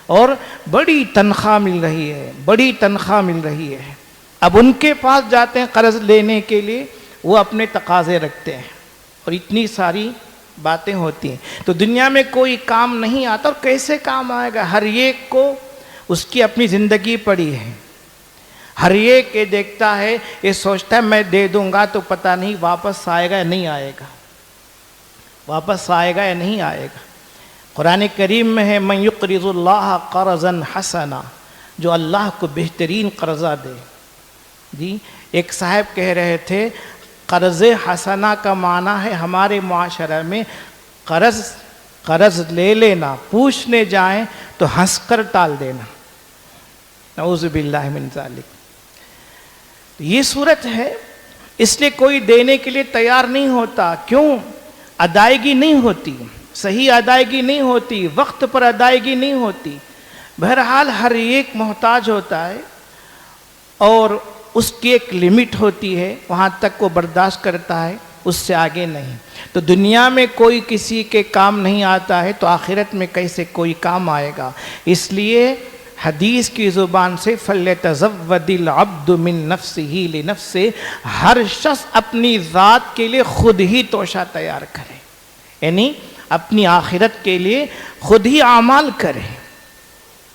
اور بڑی تنخواہ مل رہی ہے، بڑی تنخواہ مل رہی ہے۔ اب ان کے پاس جاتے ہیں قرض لینے کے لیے، وہ اپنے تقاضے رکھتے ہیں اور اتنی ساری باتیں ہوتی ہیں۔ تو دنیا میں کوئی کام نہیں آتا، اور کیسے کام آئے گا؟ ہر ایک کو اس کی اپنی زندگی پڑی ہے، ہر ایک یہ دیکھتا ہے، یہ سوچتا ہے میں دے دوں گا تو پتہ نہیں واپس آئے گا یا نہیں آئے گا، واپس آئے گا یا نہیں آئے گا۔ قرآن کریم میں ہے من یقرض اللہ قرضا حسنا، جو اللہ کو بہترین قرضہ دے. جی ایک صاحب کہہ رہے تھے قرض حسنا کا معنی ہے ہمارے معاشرہ میں قرض لے لینا، پوچھنے جائیں تو ہنس کر ٹال دینا. نعوذ باللہ من ذالک. یہ صورت ہے، اس لیے کوئی دینے کے لیے تیار نہیں ہوتا. کیوں؟ ادائیگی نہیں ہوتی، صحیح ادائیگی نہیں ہوتی، وقت پر ادائیگی نہیں ہوتی. بہرحال ہر ایک محتاج ہوتا ہے اور اس کی ایک لمٹ ہوتی ہے، وہاں تک وہ برداشت کرتا ہے، اس سے آگے نہیں. تو دنیا میں کوئی کسی کے کام نہیں آتا ہے تو آخرت میں کیسے کوئی کام آئے گا؟ اس لیے حدیث کی زبان سے فَلْيَتَزَوَّدِ الْعَبْدُ مِن نَفْسِهِ لِنَفْسِهِ، ہر شخص اپنی ذات کے لیے خود ہی توشہ تیار کرے، یعنی اپنی آخرت کے لیے خود ہی اعمال کرے،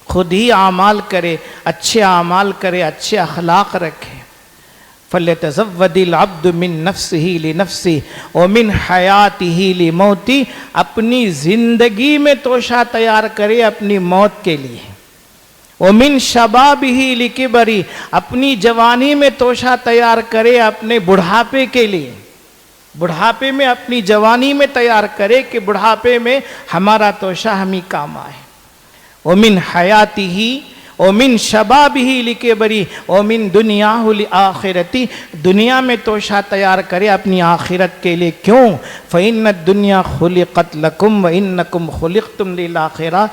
خود ہی اعمال کرے، اچھے اعمال کرے، اچھے اخلاق رکھے. فَلْيَتَزَوَّدِ الْعَبْدُ مِن نَفْسِهِ لِنَفْسِهِ وَمِنْ حَيَاتِهِ لِمَوْتِهِ، اپنی زندگی میں توشہ تیار کرے اپنی موت کے لیے. وَمِنْ شَبَابِهِ لِكِبَرِهِ، اپنی جوانی میں توشہ تیار کرے اپنے بڑھاپے کے لیے. بڑھاپے میں اپنی جوانی میں تیار کرے کہ بڑھاپے میں ہمارا توشہ ہمیں کام آئے. وَمِنْ حَيَاتِهِ وَمِنْ شَبَابِهِ لِكِبَرِهِ وَمِنْ دُنْيَاهُ لِآخِرَتِهِ، دنیا میں توشہ تیار کرے اپنی آخرت کے لیے. کیوں؟ فَإِنَّ الدُّنْيَا خُلِقَتْ لَكُمْ وَإِنَّكُمْ خُلِقْتُمْ لِلْآخِرَةِ،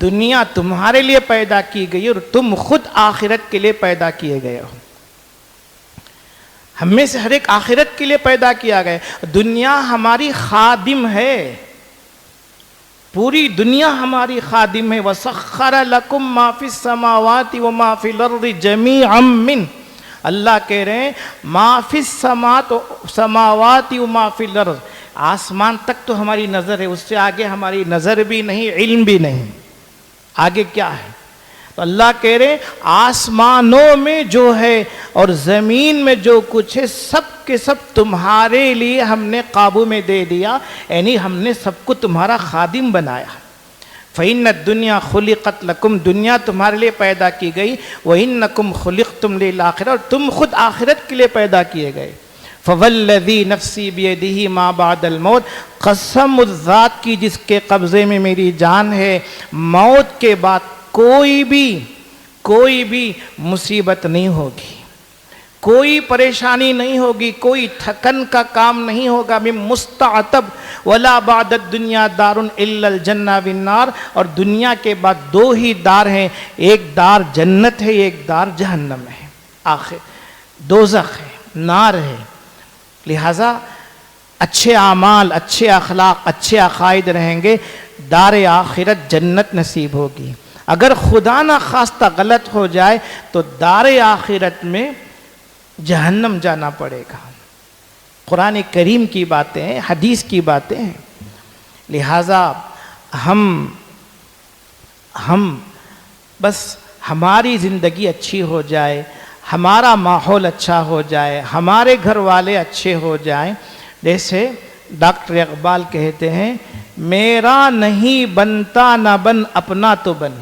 دنیا تمہارے لیے پیدا کی گئی اور تم خود آخرت کے لیے پیدا کیے گئے ہو. ہم میں سے ہر ایک آخرت کے لیے پیدا کیا گیا. دنیا ہماری خادم ہے، پوری دنیا ہماری خادم ہے. وَسَخَّرَ لَكُم مَّا فِي السَّمَاوَاتِ وَمَا فِي الْأَرْضِ جَمِيعًا مِّنْ، اللہ کہہ رہے ہیں مَا فِي السَّمَاوَاتِ وَمَا فِي الْأَرْضِ، آسمان تک تو ہماری نظر ہے، اس سے آگے ہماری نظر بھی نہیں، علم بھی نہیں. آگے کیا ہے؟ تو اللہ کہہ رہے ہیں آسمانوں میں جو ہے اور زمین میں جو کچھ ہے سب کے سب تمہارے لیے ہم نے قابو میں دے دیا، یعنی ہم نے سب کو تمہارا خادم بنایا. فَإِنَّ الدُّنْيَا خُلِقَتْ لَكُمْ، دنیا تمہارے لیے پیدا کی گئی. وَإِنَّكُمْ خُلِقْتُمْ لِلْآخِرَةِ، اور تم خود آخرت کے لیے پیدا کیے گئے. فَوَالَّذِي نَفْسِي بِيَدِهِ مَا بَعْدَ الْمَوْتِ، قسم اس ذات کی جس کے قبضے میں میری جان ہے، موت کے بعد کوئی بھی مصیبت نہیں ہوگی، کوئی پریشانی نہیں ہوگی، کوئی تھکن کا کام نہیں ہوگا. من مستعتب ولا بعد الدنیا دار الا الجنہ والنار، اور دنیا کے بعد دو ہی دار ہیں، ایک دار جنت ہے، ایک دار جہنم ہے، آخر دوزخ ہے، نار ہے. لہذا اچھے اعمال، اچھے اخلاق، اچھے عقائد رہیں گے، دار آخرت جنت نصیب ہوگی. اگر خدا نہ خواستہ غلط ہو جائے تو دار آخرت میں جہنم جانا پڑے گا. قرآن کریم کی باتیں ہیں، حدیث کی باتیں ہیں. لہذا ہم بس ہماری زندگی اچھی ہو جائے، ہمارا ماحول اچھا ہو جائے، ہمارے گھر والے اچھے ہو جائیں. جیسے ڈاکٹر اقبال کہتے ہیں میرا نہیں بنتا نہ بن اپنا تو بن،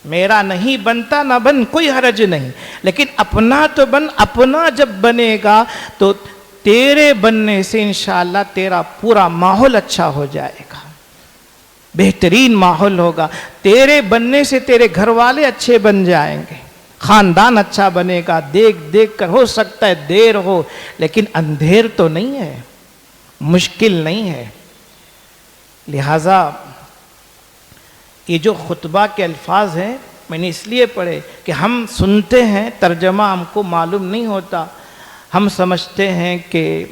میرا نہیں بنتا نہ بن کوئی حرج نہیں، لیکن اپنا تو بن. اپنا جب بنے گا تو تیرے بننے سے انشاءاللہ تیرا پورا ماحول اچھا ہو جائے گا، بہترین ماحول ہوگا. تیرے بننے سے تیرے گھر والے اچھے بن جائیں گے، خاندان اچھا بنے گا. دیکھ کر ہو سکتا ہے دیر ہو لیکن اندھیر تو نہیں ہے، مشکل نہیں ہے. لہذا یہ جو خطبہ کے الفاظ ہیں میں نے اس لیے پڑھے کہ ہم سنتے ہیں، ترجمہ ہم کو معلوم نہیں ہوتا. ہم سمجھتے ہیں کہ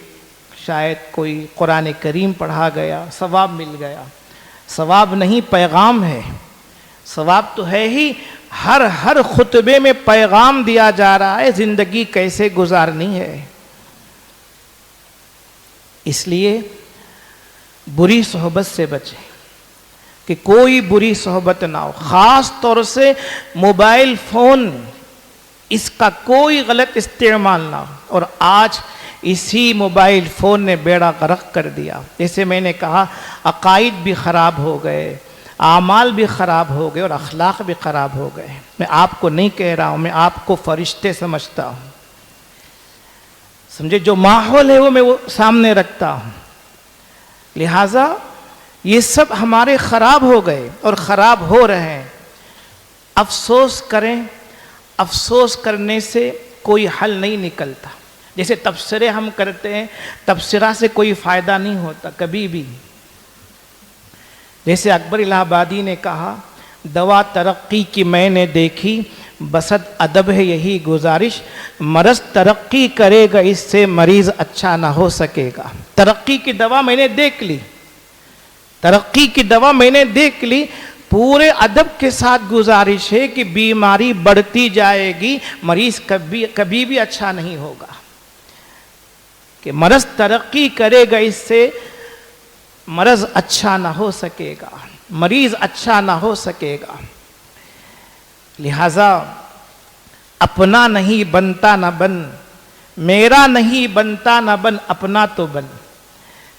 شاید کوئی قرآن کریم پڑھا گیا، ثواب مل گیا. ثواب نہیں، پیغام ہے. ثواب تو ہے ہی، ہر خطبے میں پیغام دیا جا رہا ہے زندگی کیسے گزارنی ہے. اس لیے بری صحبت سے بچیں کہ کوئی بری صحبت نہ ہو، خاص طور سے موبائل فون، اس کا کوئی غلط استعمال نہ ہو. اور آج اسی موبائل فون نے بیڑا غرق کر دیا. جیسے میں نے کہا عقائد بھی خراب ہو گئے، اعمال بھی خراب ہو گئے اور اخلاق بھی خراب ہو گئے. میں آپ کو نہیں کہہ رہا ہوں، میں آپ کو فرشتے سمجھتا ہوں. سمجھے، جو ماحول ہے وہ میں وہ سامنے رکھتا ہوں. لہٰذا یہ سب ہمارے خراب ہو گئے اور خراب ہو رہے ہیں. افسوس کریں، افسوس کرنے سے کوئی حل نہیں نکلتا. جیسے تبصرے ہم کرتے ہیں، تبصرہ سے کوئی فائدہ نہیں ہوتا کبھی بھی. جیسے اکبر الہ آبادی نے کہا، دوا ترقی کی میں نے دیکھی، بسط ادب ہے یہی گزارش، مرض ترقی کرے گا اس سے مریض اچھا نہ ہو سکے گا. ترقی کی دوا میں نے دیکھ لی، ترقی کی دوا میں نے دیکھ لی. پورے ادب کے ساتھ گزارش ہے کہ بیماری بڑھتی جائے گی، مریض کبھی بھی اچھا نہیں ہوگا. کہ مرض ترقی کرے گا اس سے مرض اچھا نہ ہو سکے گا، مریض اچھا نہ ہو سکے گا. لہذا اپنا نہیں بنتا نہ بن، میرا نہیں بنتا نہ بن، اپنا تو بن.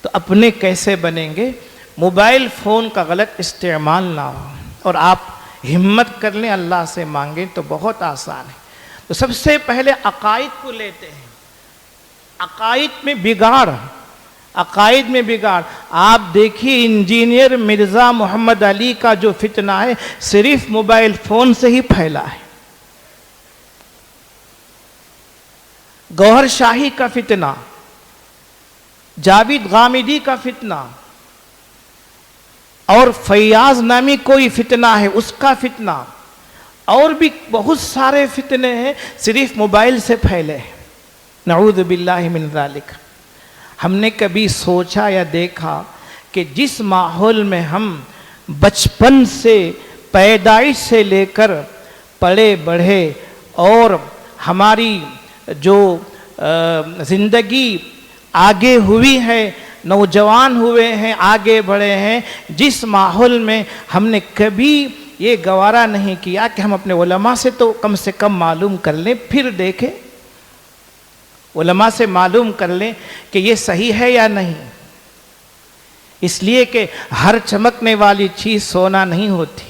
تو اپنے کیسے بنیں گے؟ موبائل فون کا غلط استعمال نہ ہو، اور آپ ہمت کر لیں اللہ سے مانگیں تو بہت آسان ہے. تو سب سے پہلے عقائد کو لیتے ہیں. عقائد میں بگاڑ، عقائد میں بگاڑ. آپ دیکھیے انجینئر مرزا محمد علی کا جو فتنہ ہے صرف موبائل فون سے ہی پھیلا ہے. گوہر شاہی کا فتنہ، جاوید غامدی کا فتنہ، اور فیاض نامی کوئی فتنہ ہے اس کا فتنہ، اور بھی بہت سارے فتنے ہیں صرف موبائل سے پھیلے ہیں. نعوذ باللہ من ذالک. ہم نے کبھی سوچا یا دیکھا کہ جس ماحول میں ہم بچپن سے، پیدائش سے لے کر پڑے بڑھے اور ہماری جو زندگی آگے ہوئی ہے، نوجوان ہوئے ہیں، آگے بڑھے ہیں، جس ماحول میں ہم نے کبھی یہ گوارا نہیں کیا کہ ہم اپنے علماء سے کم معلوم کر لیں، پھر دیکھیں، علماء سے معلوم کر لیں کہ یہ صحیح ہے یا نہیں. اس لیے کہ ہر چمکنے والی چیز سونا نہیں ہوتی.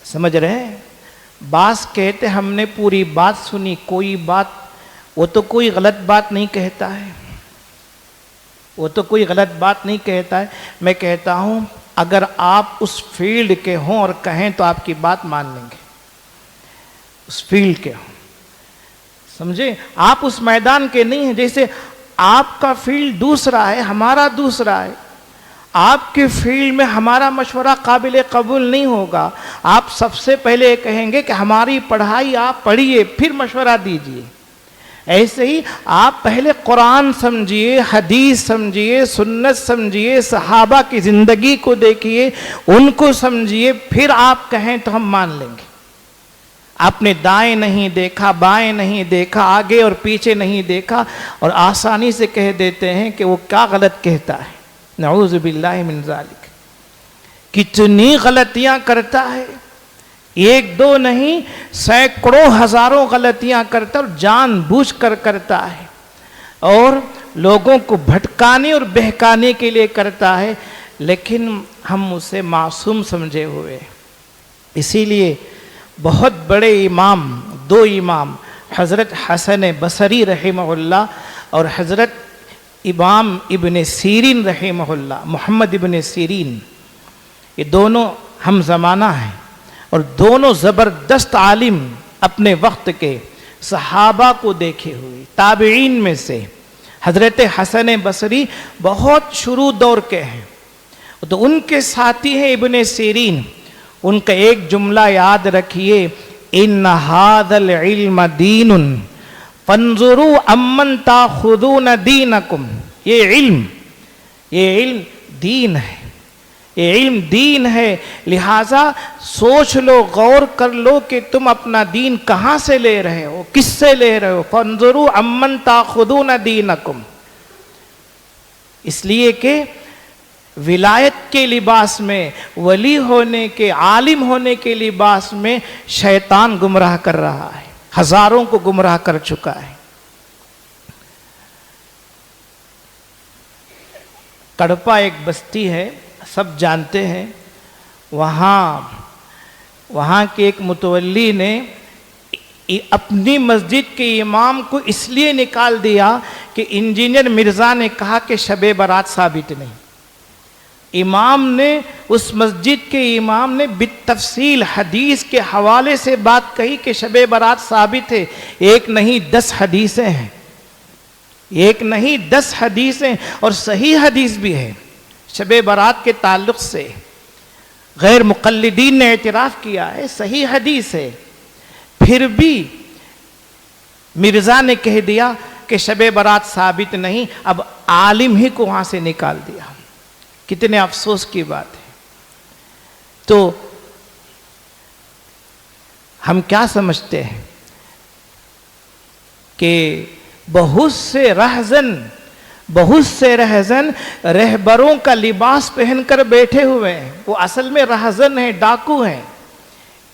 سمجھ رہے ہیں؟ بعض کہتے ہم نے پوری بات سنی، کوئی بات، وہ تو کوئی غلط بات نہیں کہتا ہے، وہ تو کوئی غلط بات نہیں کہتا ہے. میں کہتا ہوں اگر آپ اس فیلڈ کے ہوں اور کہیں تو آپ کی بات مان لیں گے. اس فیلڈ کے ہوں، سمجھے، آپ اس میدان کے نہیں ہیں. جیسے آپ کا فیلڈ دوسرا ہے، ہمارا دوسرا ہے. آپ کے فیلڈ میں ہمارا مشورہ قابل قبول نہیں ہوگا. آپ سب سے پہلے کہیں گے کہ ہماری پڑھائی آپ پڑھیے پھر مشورہ دیجیے. ایسے ہی آپ پہلے قرآن سمجھیے، حدیث سمجھیے، سنت سمجھیے، صحابہ کی زندگی کو دیکھیے، ان کو سمجھیے، پھر آپ کہیں تو ہم مان لیں گے. آپ نے دائیں نہیں دیکھا، بائیں نہیں دیکھا، آگے اور پیچھے نہیں دیکھا، اور آسانی سے کہہ دیتے ہیں کہ وہ کیا غلط کہتا ہے. نعوذ باللہ من ذالک. کتنی غلطیاں کرتا ہے، ایک دو نہیں، سینکڑوں ہزاروں غلطیاں کرتا ہے، اور جان بوجھ کر کرتا ہے، اور لوگوں کو بھٹکانے اور بہکانے کے لیے کرتا ہے. لیکن ہم اسے معصوم سمجھے ہوئے. اسی لیے بہت بڑے امام، دو امام، حضرت حسن بصری رحمہ اللہ اور حضرت امام ابن سیرین رحمہ اللہ، محمد ابن سیرین، یہ دونوں ہم زمانہ ہیں اور دونوں زبردست عالم، اپنے وقت کے صحابہ کو دیکھے ہوئے، تابعین میں سے. حضرت حسن بصری بہت شروع دور کے ہیں، تو ان کے ساتھی ہیں ابن سیرین. ان کا ایک جملہ یاد رکھیے، ان ھذا العلم دین فانظروا امن تاخذون دینکم. یہ علم دین ہے، یہ علم دین ہے. لہٰذا سوچ لو، غور کر لو کہ تم اپنا دین کہاں سے لے رہے ہو، کس سے لے رہے ہو. فانظروا امن تاخذون دینکم. اس لیے کہ ولایت کے لباس میں، ولی ہونے کے، عالم ہونے کے لباس میں شیطان گمراہ کر رہا ہے، ہزاروں کو گمراہ کر چکا ہے. کڑپا ایک بستی ہے، سب جانتے ہیں، وہاں کے ایک متولی نے اپنی مسجد کے امام کو اس لیے نکال دیا کہ انجینئر مرزا نے کہا کہ شب برات ثابت نہیں۔ امام نے، اس مسجد کے امام نے بالتفصیل حدیث کے حوالے سے بات کہی کہ شب برات ثابت ہے، ایک نہیں 10 حدیثیں ہیں، ایک نہیں 10 حدیثیں، اور صحیح حدیث بھی ہے شب برات کے تعلق سے، غیر مقلدین نے اعتراف کیا ہے، صحیح حدیث ہے، پھر بھی مرزا نے کہہ دیا کہ شب برات ثابت نہیں، اب عالم ہی کو وہاں سے نکال دیا۔ کتنے افسوس کی بات ہے۔ تو ہم کیا سمجھتے ہیں کہ بہت سے رہزن رہبروں کا لباس پہن کر بیٹھے ہوئے ہیں، وہ اصل میں رہزن ہیں، ڈاکو ہیں،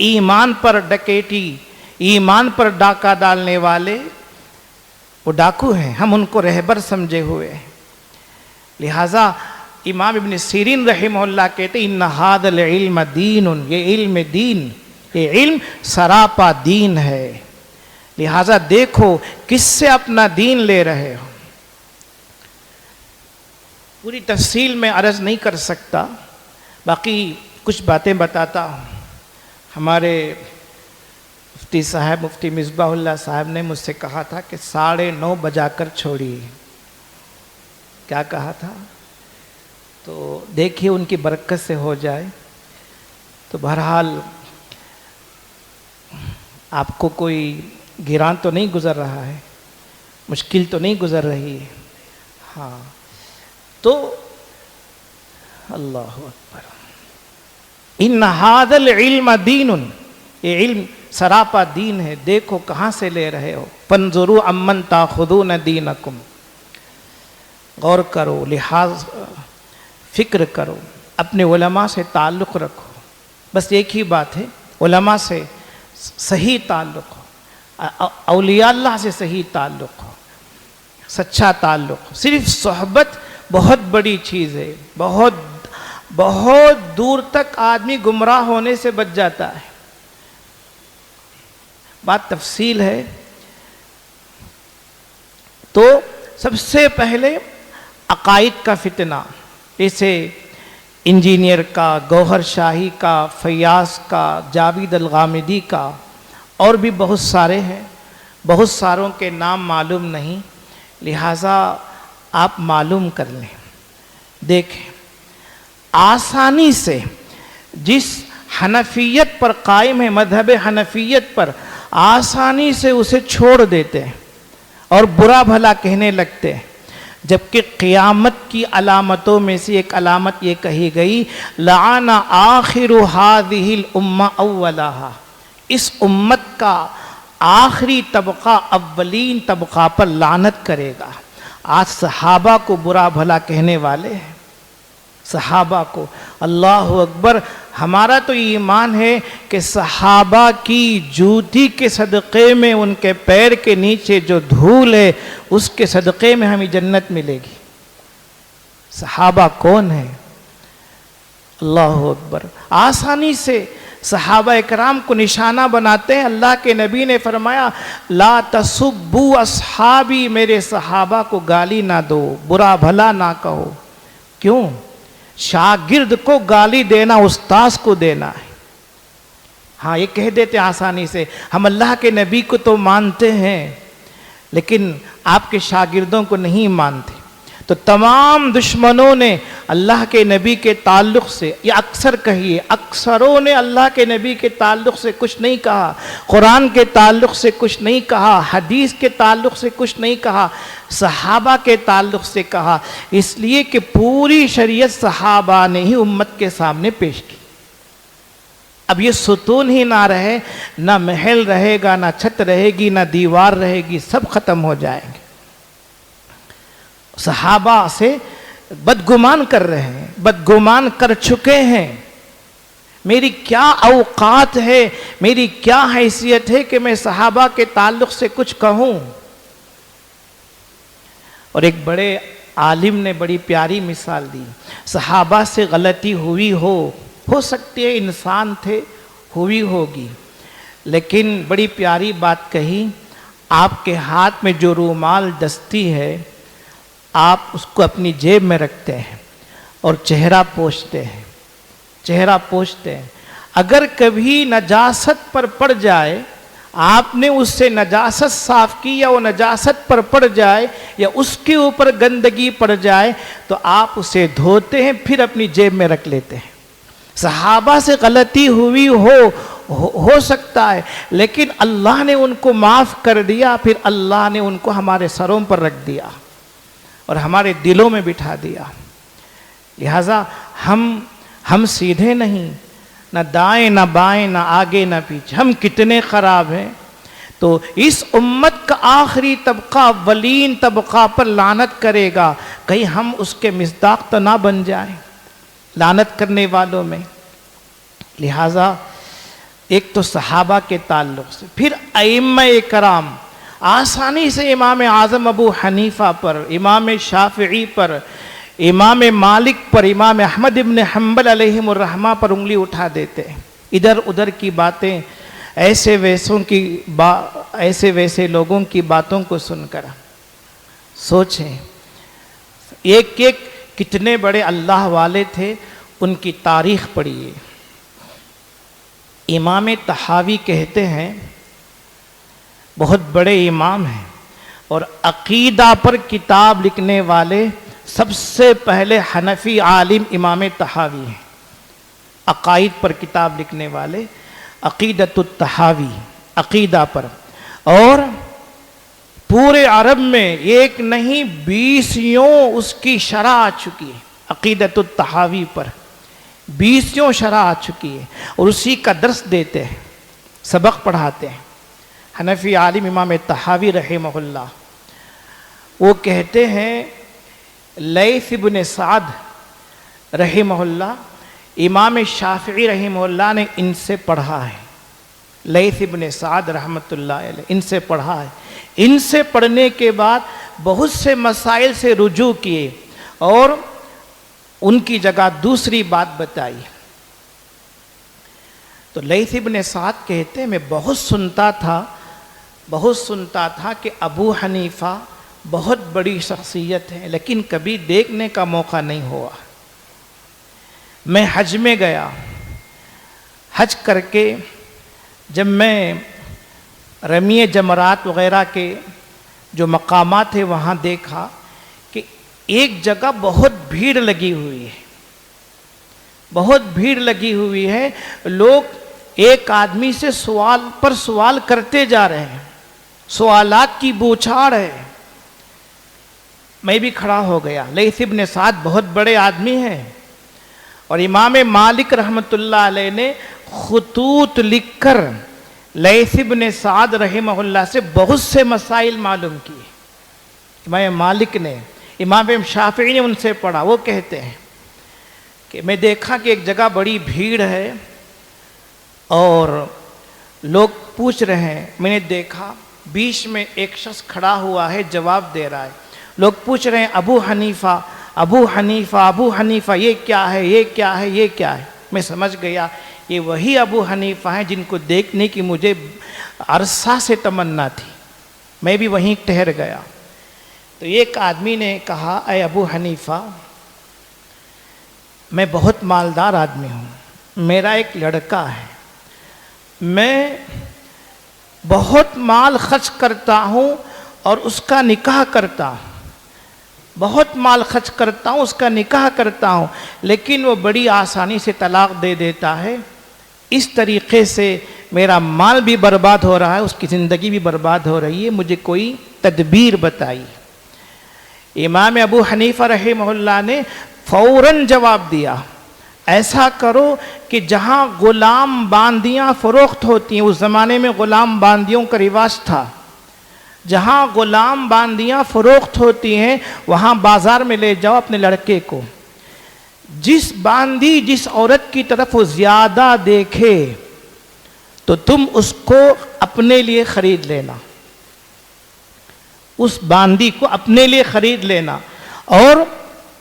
ایمان پر ڈکیٹی، ایمان پر ڈاکہ ڈالنے والے وہ ڈاکو ہیں، ہم ان کو رہبر سمجھے ہوئے ہیں۔ لہذا امام ابن سیرین رحمہ اللہ کہتے ہیں ان ھذا العلم دین، یہ علم دین، یہ علم سراپا دین ہے، لہذا دیکھو کس سے اپنا دین لے رہے ہو۔ پوری تفصیل میں عرض نہیں کر سکتا، باقی کچھ باتیں بتاتا ہوں۔ ہمارے مفتی صاحب، مفتی مصباح اللہ صاحب نے مجھ سے کہا تھا کہ 9:30 بجا کر چھوڑیے، کیا کہا تھا؟ تو دیکھیے ان کی برکت سے ہو جائے۔ تو بہرحال آپ کو کوئی گران تو نہیں گزر رہا ہے، مشکل تو نہیں گزر رہی ہے؟ ہاں، تو اللہ اکبر، ان ھذا العلم دین، یہ علم سراپا دین ہے، دیکھو کہاں سے لے رہے ہو۔ فانظروا عمن تاخذون دینکم، غور کرو، لحاظ فکر کرو، اپنے علماء سے تعلق رکھو، بس ایک ہی بات ہے، علماء سے صحیح تعلق ہو، اولیاء اللہ سے صحیح تعلق ہو، سچا تعلق ہو۔ صرف صحبت بہت بڑی چیز ہے، بہت دور تک آدمی گمراہ ہونے سے بچ جاتا ہے۔ بات تفصیل ہے۔ تو سب سے پہلے عقائد کا فتنہ، جیسے انجینئر کا، گوہر شاہی کا، فیاض کا، جاوید الغامدی کا، اور بھی بہت سارے ہیں، بہت ساروں کے نام معلوم نہیں، لہٰذا آپ معلوم کر لیں۔ دیکھیں، آسانی سے جس حنفیت پر قائم ہے، مذہب حنفیت پر، آسانی سے اسے چھوڑ دیتے ہیں اور برا بھلا کہنے لگتے ہیں، جبکہ قیامت کی علامتوں میں سے ایک علامت یہ کہی گئی لعن آخر هذه الامہ اولہا، اس امت کا آخری طبقہ اولین طبقہ پر لعنت کرے گا۔ آج صحابہ کو برا بھلا کہنے والے ہیں، صحابہ کو، اللہ اکبر۔ ہمارا تو ایمان ہے کہ صحابہ کی جوتی کے صدقے میں، ان کے پیر کے نیچے جو دھول ہے اس کے صدقے میں ہمیں جنت ملے گی۔ صحابہ کون ہیں؟ اللہ اکبر۔ آسانی سے صحابہ اکرام کو نشانہ بناتے ہیں۔ اللہ کے نبی نے فرمایا لا تسبوا اصحابی، میرے صحابہ کو گالی نہ دو، برا بھلا نہ کہو۔ کیوں؟ شاگرد کو گالی دینا استاذ کو دینا ہے۔ ہاں، یہ کہہ دیتے آسانی سے، ہم اللہ کے نبی کو تو مانتے ہیں لیکن آپ کے شاگردوں کو نہیں مانتے۔ تو تمام دشمنوں نے اللہ کے نبی کے تعلق سے، یا اکثر کہیے اکثروں نے اللہ کے نبی کے تعلق سے کچھ نہیں کہا، قرآن کے تعلق سے کچھ نہیں کہا، حدیث کے تعلق سے کچھ نہیں کہا، صحابہ کے تعلق سے کہا، اس لیے کہ پوری شریعت صحابہ نے ہی امت کے سامنے پیش کی۔ اب یہ ستون ہی نہ رہے، نہ محل رہے گا، نہ چھت رہے گی، نہ دیوار رہے گی، سب ختم ہو جائیں گے۔ صحابہ سے بدگمان کر رہے ہیں، بدگمان کر چکے ہیں۔ میری کیا اوقات ہے، میری کیا حیثیت ہے کہ میں صحابہ کے تعلق سے کچھ کہوں؟ اور ایک بڑے عالم نے بڑی پیاری مثال دی. صحابہ سے غلطی ہوئی ہو سکتی ہے، انسان تھے، ہوئی ہوگی، لیکن بڑی پیاری بات کہی. آپ کے ہاتھ میں جو رومال دستی ہے آپ اس کو اپنی جیب میں رکھتے ہیں اور چہرہ پوچھتے ہیں، چہرہ پوچھتے ہیں. اگر کبھی نجاست پر پڑ جائے، آپ نے اس سے نجاست صاف کی یا وہ نجاست پر پڑ جائے یا اس کے اوپر گندگی پڑ جائے تو آپ اسے دھوتے ہیں، پھر اپنی جیب میں رکھ لیتے ہیں. صحابہ سے غلطی ہوئی ہو سکتا ہے، لیکن اللہ نے ان کو معاف کر دیا، پھر اللہ نے ان کو ہمارے سروں پر رکھ دیا اور ہمارے دلوں میں بٹھا دیا. لہذا ہم سیدھے نہیں، نہ دائیں نہ بائیں، نہ آگے نہ پیچھے، ہم کتنے خراب ہیں. تو اس امت کا آخری طبقہ اولین طبقہ پر لعنت کرے گا، کہیں ہم اس کے مصداق تو نہ بن جائیں لعنت کرنے والوں میں. لہذا ایک تو صحابہ کے تعلق سے، پھر ائمہ کرام آسانی سے امام اعظم ابو حنیفہ پر، امام شافعی پر، امام مالک پر، امام احمد ابن حنبل علیہم الرحمہ پر انگلی اٹھا دیتے ہیں. ادھر ادھر کی باتیں، ایسے ویسے لوگوں کی باتوں کو سن کر سوچیں، ایک کتنے بڑے اللہ والے تھے، ان کی تاریخ پڑھیے. امام طحاوی کہتے ہیں، بہت بڑے امام ہیں اور عقیدہ پر کتاب لکھنے والے سب سے پہلے حنفی عالم امام طحاوی ہیں. عقائد پر کتاب لکھنے والے، عقیدۃ الطحاوی، عقیدہ پر. اور پورے عرب میں ایک نہیں 20 اس کی شرح آ چکی ہے. عقیدۃ الطحاوی پر 20 شرح آ چکی ہے اور اسی کا درس دیتے ہیں، سبق پڑھاتے ہیں. حنفی عالم امام طحاوی رحمہ اللہ، وہ کہتے ہیں لیث ابن سعد رحمہ اللہ، امام شافعی رحمہ اللہ نے ان سے پڑھا ہے. لیث ابن سعد رحمۃ اللہ علیہ ان سے پڑھا ہے. ان سے پڑھنے کے بعد بہت سے مسائل سے رجوع کیے اور ان کی جگہ دوسری بات بتائی. تو لیث ابن سعد کہتے ہیں میں بہت سنتا تھا کہ ابو حنیفہ بہت بڑی شخصیت ہے، لیکن کبھی دیکھنے کا موقع نہیں ہوا. میں حج میں گیا، حج کر کے جب میں رمی جمرات وغیرہ کے جو مقامات ہیں وہاں دیکھا کہ ایک جگہ بہت بھیڑ لگی ہوئی ہے، بہت بھیڑ لگی ہوئی ہے. لوگ ایک آدمی سے سوال پر سوال کرتے جا رہے ہیں، سوالات کی بوچھاڑ ہے. میں بھی کھڑا ہو گیا. لیث ابن سعد بہت بڑے آدمی ہیں اور امام مالک رحمۃ اللہ علیہ نے خطوط لکھ کر لیث ابن سعد رحمہ اللہ سے بہت سے مسائل معلوم کیے. امام مالک نے، امام شافعی نے ان سے پڑھا. وہ کہتے ہیں کہ میں دیکھا کہ ایک جگہ بڑی بھیڑ ہے اور لوگ پوچھ رہے ہیں. میں نے دیکھا بیچ میں ایک شخص کھڑا ہوا ہے، جواب دے رہا ہے. لوگ پوچھ رہے ہیں ابو حنیفہ ابو حنیفہ ابو حنیفہ، یہ کیا ہے، یہ کیا ہے، یہ کیا ہے. میں سمجھ گیا یہ وہی ابو حنیفہ ہیں جن کو دیکھنے کی مجھے عرصہ سے تمنا تھی. میں بھی وہیں ٹھہر گیا. تو ایک آدمی نے کہا اے ابو حنیفہ، میں بہت مالدار آدمی ہوں، میرا ایک لڑکا ہے، میں بہت مال خرچ کرتا ہوں اور اس کا نکاح کرتا ہوں، بہت مال خرچ کرتا ہوں، اس کا نکاح کرتا ہوں، لیکن وہ بڑی آسانی سے طلاق دے دیتا ہے. اس طریقے سے میرا مال بھی برباد ہو رہا ہے، اس کی زندگی بھی برباد ہو رہی ہے، مجھے کوئی تدبیر بتائی. امام ابو حنیفہ رحمہ اللہ نے فوراً جواب دیا، ایسا کرو کہ جہاں غلام باندیاں فروخت ہوتی ہیں، اس زمانے میں غلام باندیوں کا رواج تھا، جہاں غلام باندیاں فروخت ہوتی ہیں وہاں بازار میں لے جاؤ اپنے لڑکے کو. جس باندی جس عورت کی طرف وہ زیادہ دیکھے تو تم اس کو اپنے لیے خرید لینا، اس باندی کو اپنے لیے خرید لینا. اور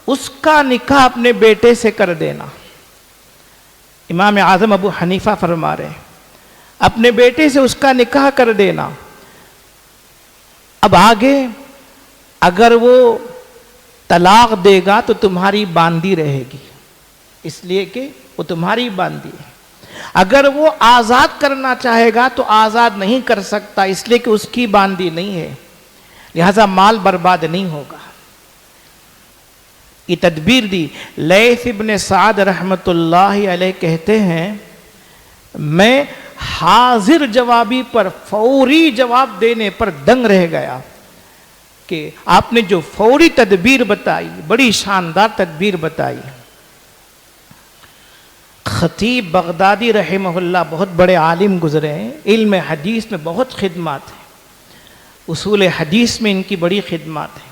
اس کا نکاح اپنے بیٹے سے کر دینا. امام اعظم ابو حنیفہ فرما رہے ہیں اپنے بیٹے سے اس کا نکاح کر دینا. اب آگے اگر وہ طلاق دے گا تو تمہاری باندی رہے گی، اس لیے کہ وہ تمہاری باندی ہے. اگر وہ آزاد کرنا چاہے گا تو آزاد نہیں کر سکتا، اس لیے کہ اس کی باندی نہیں ہے، لہذا مال برباد نہیں ہوگا. یہ تدبیر دی. لیث ابن سعد رحمت اللہ علیہ کہتے ہیں میں حاضر جوابی پر، فوری جواب دینے پر دنگ رہ گیا کہ آپ نے جو فوری تدبیر بتائی، بڑی شاندار تدبیر بتائی. خطیب بغدادی رحمہ اللہ بہت بڑے عالم گزرے ہیں، علم حدیث میں بہت خدمات ہیں، اصول حدیث میں ان کی بڑی خدمات ہیں.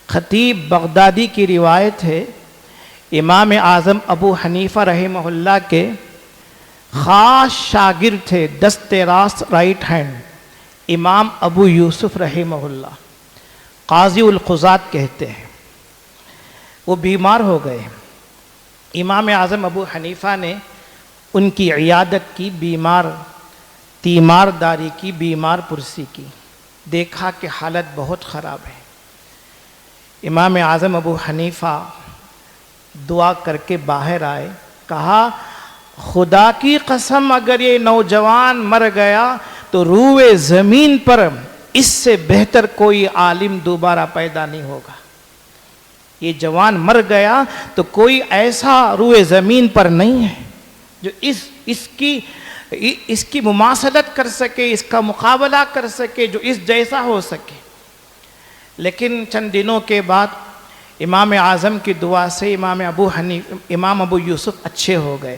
خطیب بغدادی کی روایت ہے امام اعظم ابو حنیفہ رحمہ اللہ کے خاص شاگرد تھے، دست راست رائٹ ہینڈ، امام ابو یوسف رحمہ اللہ، قاضی القضات کہتے ہیں. وہ بیمار ہو گئے. امام اعظم ابو حنیفہ نے ان کی عیادت کی، تیمار داری کی، بیمار پرسی کی. دیکھا کہ حالت بہت خراب ہے. امام اعظم ابو حنیفہ دعا کر کے باہر آئے، کہا خدا کی قسم اگر یہ نوجوان مر گیا تو روئے زمین پر اس سے بہتر کوئی عالم دوبارہ پیدا نہیں ہوگا. یہ جوان مر گیا تو کوئی ایسا روئے زمین پر نہیں ہے جو اس کی مماثلت کر سکے، اس کا مقابلہ کر سکے، جو اس جیسا ہو سکے. لیکن چند دنوں کے بعد امام اعظم کی دعا سے امام ابو یوسف اچھے ہو گئے،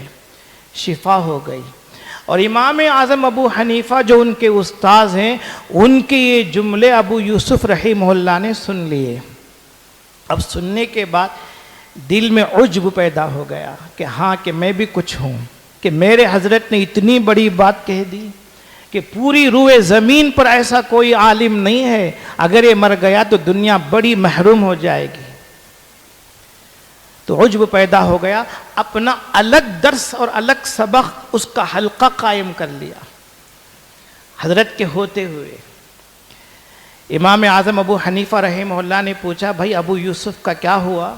شفا ہو گئی. اور امام اعظم ابو حنیفہ جو ان کے استاذ ہیں، ان کے یہ جملے ابو یوسف رحمہ اللہ نے سن لیے. اب سننے کے بعد دل میں عجب پیدا ہو گیا کہ ہاں کہ میں بھی کچھ ہوں، کہ میرے حضرت نے اتنی بڑی بات کہہ دی کہ پوری روئے زمین پر ایسا کوئی عالم نہیں ہے، اگر یہ مر گیا تو دنیا بڑی محروم ہو جائے گی. تو عجب پیدا ہو گیا. اپنا الگ درس اور الگ سبق، اس کا حلقہ قائم کر لیا حضرت کے ہوتے ہوئے. امام اعظم ابو حنیفہ رحمہ اللہ نے پوچھا بھائی ابو یوسف کا کیا ہوا؟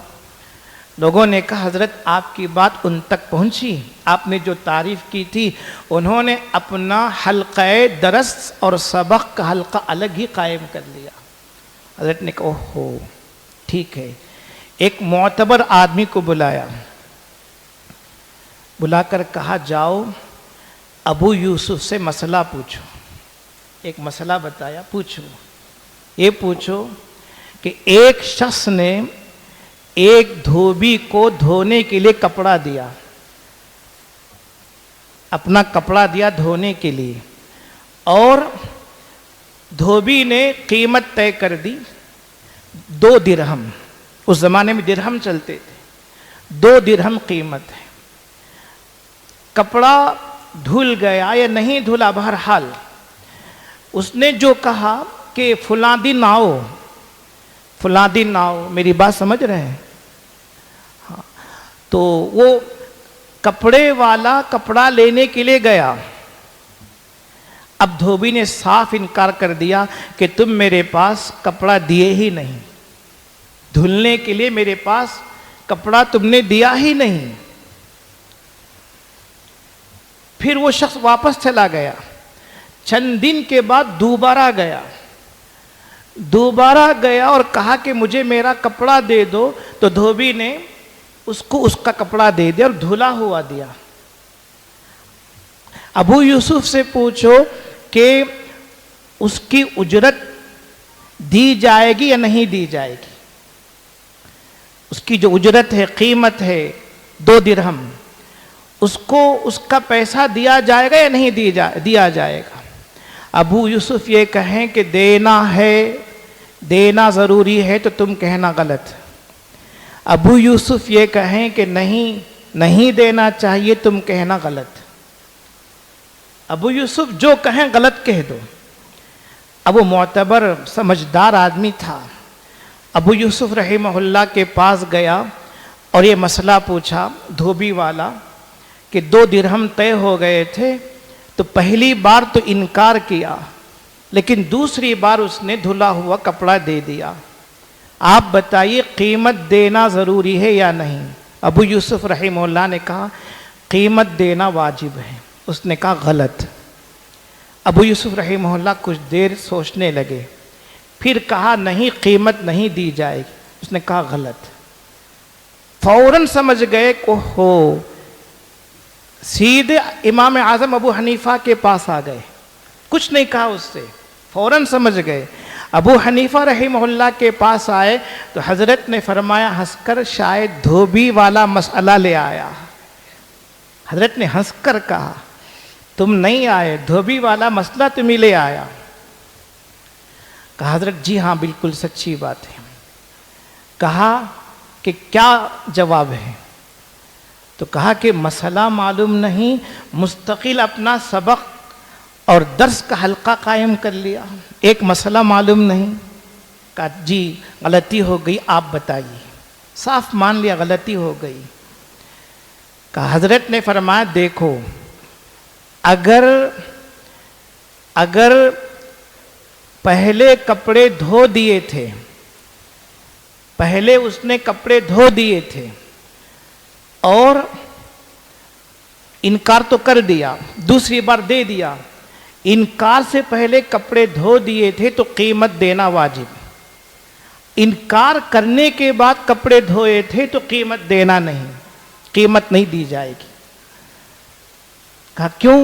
لوگوں نے کہا حضرت آپ کی بات ان تک پہنچی، آپ نے جو تعریف کی تھی، انہوں نے اپنا حلقہ درس اور سبق کا حلقہ الگ ہی قائم کر لیا. حضرت نے کہا اوہو ٹھیک ہے. ایک معتبر آدمی کو بلایا، بلا کر کہا جاؤ ابو یوسف سے مسئلہ پوچھو. ایک مسئلہ بتایا، پوچھو، یہ پوچھو کہ ایک شخص نے ایک دھوبی کو دھونے کے لیے کپڑا دیا، اپنا کپڑا دیا دھونے کے لیے، اور دھوبی نے قیمت طے کر دی 2 درہم. اس زمانے میں درہم چلتے تھے، 2 درہم قیمت ہے. کپڑا دھل گیا یا نہیں دھلا، بہرحال اس نے جو کہا کہ فلاں دن آؤ، فلاں دن آؤ، میری بات سمجھ رہے ہیں؟ ہاں. تو وہ کپڑے والا کپڑا لینے کے لیے گیا. اب دھوبی نے صاف انکار کر دیا کہ تم میرے پاس کپڑا دیے ہی نہیں، دھلنے کے لیے میرے پاس کپڑا تم نے دیا ہی نہیں. پھر وہ شخص واپس چلا گیا. چند دن کے بعد دوبارہ گیا اور کہا کہ مجھے میرا کپڑا دے دو. تو دھوبی نے اس کو اس کا کپڑا دے دیا اور دھلا ہوا دیا. ابو یوسف سے پوچھو کہ اس کی اجرت دی جائے گی یا نہیں دی جائے گی. اس کی جو اجرت ہے، قیمت ہے 2 درہم، اس کو اس کا پیسہ دیا جائے گا یا نہیں دیا جائے گا؟ ابو یوسف یہ کہیں کہ دینا ضروری ہے تو تم کہنا غلط. ابو یوسف یہ کہیں کہ نہیں دینا چاہیے، تم کہنا غلط. ابو یوسف جو کہیں غلط کہہ دو. اب وہ معتبر سمجھدار آدمی تھا، ابو یوسف رحمہ اللہ کے پاس گیا اور یہ مسئلہ پوچھا دھوبی والا کہ 2 درہم طے ہو گئے تھے، تو پہلی بار تو انکار کیا، لیکن دوسری بار اس نے دھلا ہوا کپڑا دے دیا، آپ بتائیے قیمت دینا ضروری ہے یا نہیں؟ ابو یوسف رحمہ اللہ نے کہا قیمت دینا واجب ہے۔ اس نے کہا غلط۔ ابو یوسف رحمہ اللہ کچھ دیر سوچنے لگے، پھر کہا نہیں قیمت نہیں دی جائے گی۔ اس نے کہا غلط۔ فوراً سمجھ گئے کہ ہو، سیدھے امام اعظم ابو حنیفہ کے پاس آ گئے، کچھ نہیں کہا اس سے، فوراً سمجھ گئے۔ ابو حنیفہ رحمہ اللہ کے پاس آئے تو حضرت نے فرمایا ہنس کر شاید دھوبی والا مسئلہ لے آیا۔ حضرت نے ہنس کر کہا تم نہیں آئے، دھوبی والا مسئلہ تمہیں لے آیا۔ کہا حضرت جی ہاں بالکل سچی بات ہے۔ کہا کہ کیا جواب ہے؟ تو کہا کہ مسئلہ معلوم نہیں، مستقل اپنا سبق اور درس کا حلقہ قائم کر لیا، ایک مسئلہ معلوم نہیں۔ کہا جی غلطی ہو گئی، آپ بتائیے۔ صاف مان لیا غلطی ہو گئی۔ کہا حضرت نے فرمایا دیکھو، اگر پہلے کپڑے دھو دیے تھے، پہلے اس نے کپڑے دھو دیے تھے اور انکار تو کر دیا، دوسری بار دے دیا، انکار سے پہلے کپڑے دھو دیے تھے تو قیمت دینا واجب، انکار کرنے کے بعد کپڑے دھوئے تھے تو قیمت دینا نہیں، قیمت نہیں دی جائے گی۔ کہا کیوں؟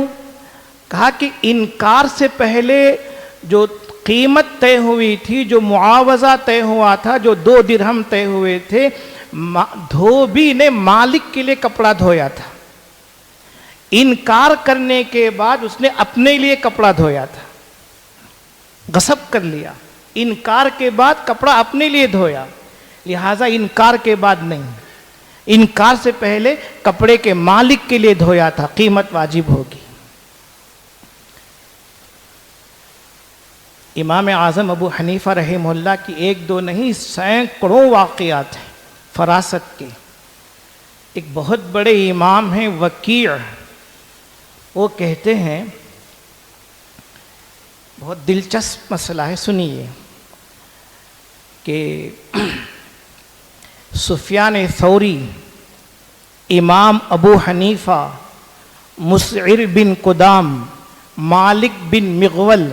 کہا کہ انکار سے پہلے جو قیمت طے ہوئی تھی، جو معاوضہ طے ہوا تھا، جو 2 درہم طے ہوئے تھے، دھوبی نے مالک کے لیے کپڑا دھویا تھا، انکار کرنے کے بعد اس نے اپنے لیے کپڑا دھویا تھا، غصب کر لیا، انکار کے بعد کپڑا اپنے لیے دھویا، لہٰذا انکار کے بعد نہیں، انکار سے پہلے کپڑے کے مالک کے لیے دھویا تھا، قیمت واجب ہوگی۔ امام اعظم ابو حنیفہ رحمہ اللہ کی 1-2 نہیں سینکڑوں واقعات ہیں فراست کے۔ ایک بہت بڑے امام ہیں وکیع، وہ کہتے ہیں بہت دلچسپ مسئلہ ہے، سنیے کہ سفیان ثوری، امام ابو حنیفہ، مسعر بن قدام، مالک بن مغول،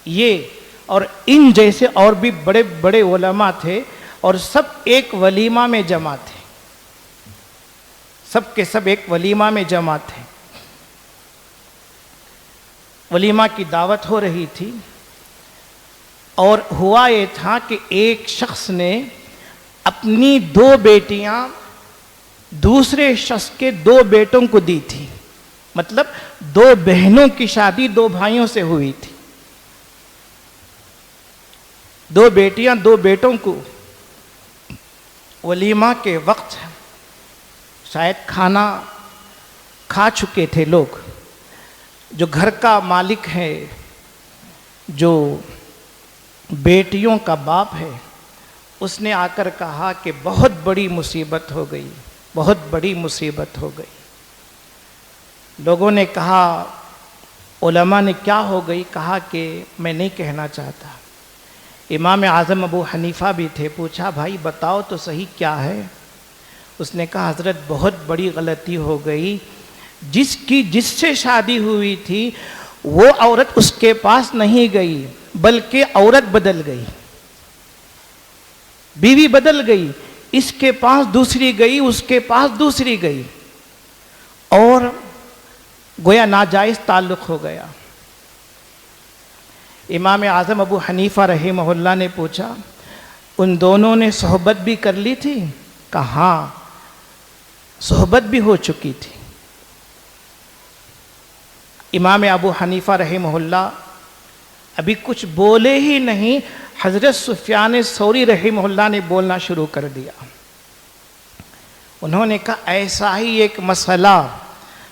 یہ اور ان جیسے اور بھی بڑے بڑے علماء تھے، اور سب ایک ولیمہ میں جمع تھے، سب کے سب ایک ولیمہ میں جمع تھے۔ ولیمہ کی دعوت ہو رہی تھی، اور ہوا یہ تھا کہ ایک شخص نے اپنی 2 بیٹیاں دوسرے شخص کے 2 بیٹوں کو دی تھی، مطلب 2 بہنوں کی شادی 2 بھائیوں سے ہوئی تھی، 2 بیٹیاں 2 بیٹوں کو۔ ولیمہ کے وقت شاید کھانا کھا چکے تھے لوگ، جو گھر کا مالک ہے، جو بیٹیوں کا باپ ہے، اس نے آ کر کہا کہ بہت بڑی مصیبت ہو گئی، بہت بڑی مصیبت ہو گئی۔ لوگوں نے کہا، علماء نے کیا ہو گئی؟ کہا کہ میں نہیں کہنا چاہتا۔ امام اعظم ابو حنیفہ بھی تھے، پوچھا بھائی بتاؤ تو صحیح کیا ہے؟ اس نے کہا حضرت بہت بڑی غلطی ہو گئی، جس سے شادی ہوئی تھی وہ عورت اس کے پاس نہیں گئی، بلکہ عورت بدل گئی، بیوی بدل گئی، اس کے پاس دوسری گئی، اس کے پاس دوسری گئی، اور گویا ناجائز تعلق ہو گیا۔ امام اعظم ابو حنیفہ رحمہ اللہ نے پوچھا ان دونوں نے صحبت بھی کر لی تھی؟ کہا ہاں صحبت بھی ہو چکی تھی۔ امام ابو حنیفہ رحمہ اللہ ابھی کچھ بولے ہی نہیں، حضرت سفیان ثوری رحمہ اللہ نے بولنا شروع کر دیا۔ انہوں نے کہا ایسا ہی ایک مسئلہ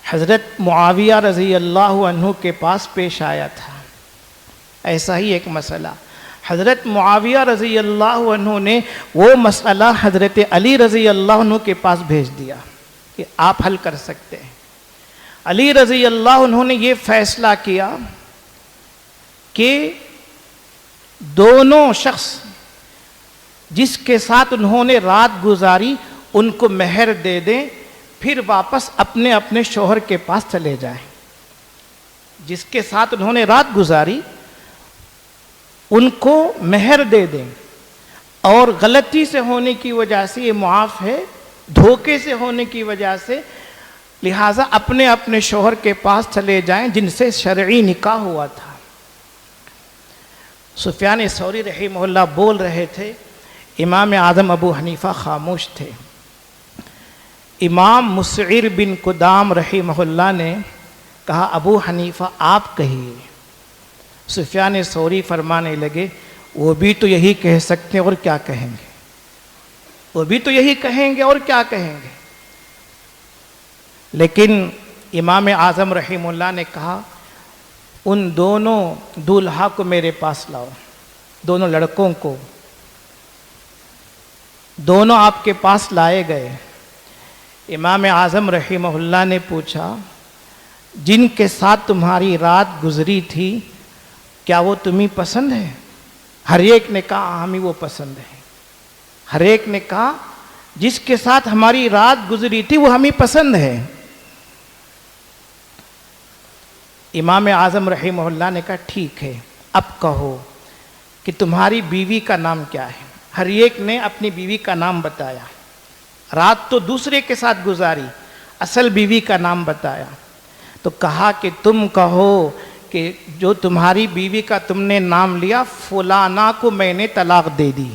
حضرت معاویہ رضی اللہ عنہ کے پاس پیش آیا تھا، ایسا ہی ایک مسئلہ حضرت معاویہ رضی اللہ عنہ نے وہ مسئلہ حضرت علی رضی اللہ عنہ کے پاس بھیج دیا کہ آپ حل کر سکتے ہیں۔ علی رضی اللہ عنہ نے یہ فیصلہ کیا کہ دونوں شخص جس کے ساتھ انہوں نے رات گزاری ان کو مہر دے دیں، پھر واپس اپنے اپنے شوہر کے پاس چلے جائیں۔ جس کے ساتھ انہوں نے رات گزاری ان کو مہر دے دیں، اور غلطی سے ہونے کی وجہ سے یہ معاف ہے، دھوکے سے ہونے کی وجہ سے، لہٰذا اپنے اپنے شوہر کے پاس چلے جائیں جن سے شرعی نکاح ہوا تھا۔ سفیان ثوری رحمہ اللہ بول رہے تھے، امام اعظم ابو حنیفہ خاموش تھے۔ امام مسعر بن قدام رحمہ اللہ نے کہا ابو حنیفہ آپ کہیے۔ سفیان ثوری فرمانے لگے وہ بھی تو یہی کہہ سکتے ہیں اور کیا کہیں گے، وہ بھی تو یہی کہیں گے اور کیا کہیں گے۔ لیکن امام اعظم رحمہ اللہ نے کہا ان دونوں دولہا کو میرے پاس لاؤ، دونوں لڑکوں کو۔ دونوں آپ کے پاس لائے گئے۔ امام اعظم رحمہ اللہ نے پوچھا جن کے ساتھ تمہاری رات گزری تھی کیا وہ تمہیں پسند ہے؟ ہر ایک نے کہا ہمیں وہ پسند ہے۔ ہر ایک نے کہا جس کے ساتھ ہماری رات گزری تھی وہ ہمیں پسند ہے۔ امام اعظم رحمہ اللہ نے کہا ٹھیک ہے، اب کہو کہ تمہاری بیوی کا نام کیا ہے؟ ہر ایک نے اپنی بیوی کا نام بتایا۔ رات تو دوسرے کے ساتھ گزاری، اصل بیوی کا نام بتایا۔ تو کہا کہ تم کہو کہ جو تمہاری بیوی کا تم نے نام لیا فلانا کو میں نے طلاق دے دی۔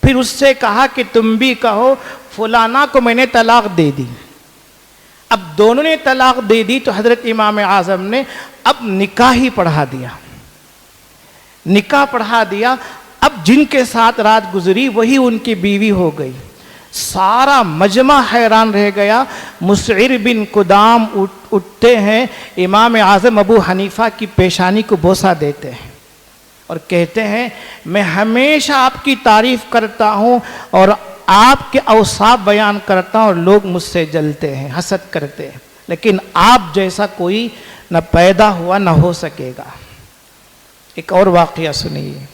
پھر اس سے کہا کہ تم بھی کہو فلانا کو میں نے طلاق دے دی۔ اب دونوں نے طلاق دے دی تو حضرت امام اعظم نے اب نکاح ہی پڑھا دیا، نکاح پڑھا دیا۔ اب جن کے ساتھ رات گزری وہی ان کی بیوی ہو گئی۔ سارا مجمع حیران رہ گیا۔ مسعر بن قدام اٹھتے ہیں، امام اعظم ابو حنیفہ کی پیشانی کو بوسہ دیتے ہیں اور کہتے ہیں میں ہمیشہ آپ کی تعریف کرتا ہوں اور آپ کے اوصاف بیان کرتا ہوں اور لوگ مجھ سے جلتے ہیں، حسد کرتے ہیں، لیکن آپ جیسا کوئی نہ پیدا ہوا نہ ہو سکے گا۔ ایک اور واقعہ سنیے۔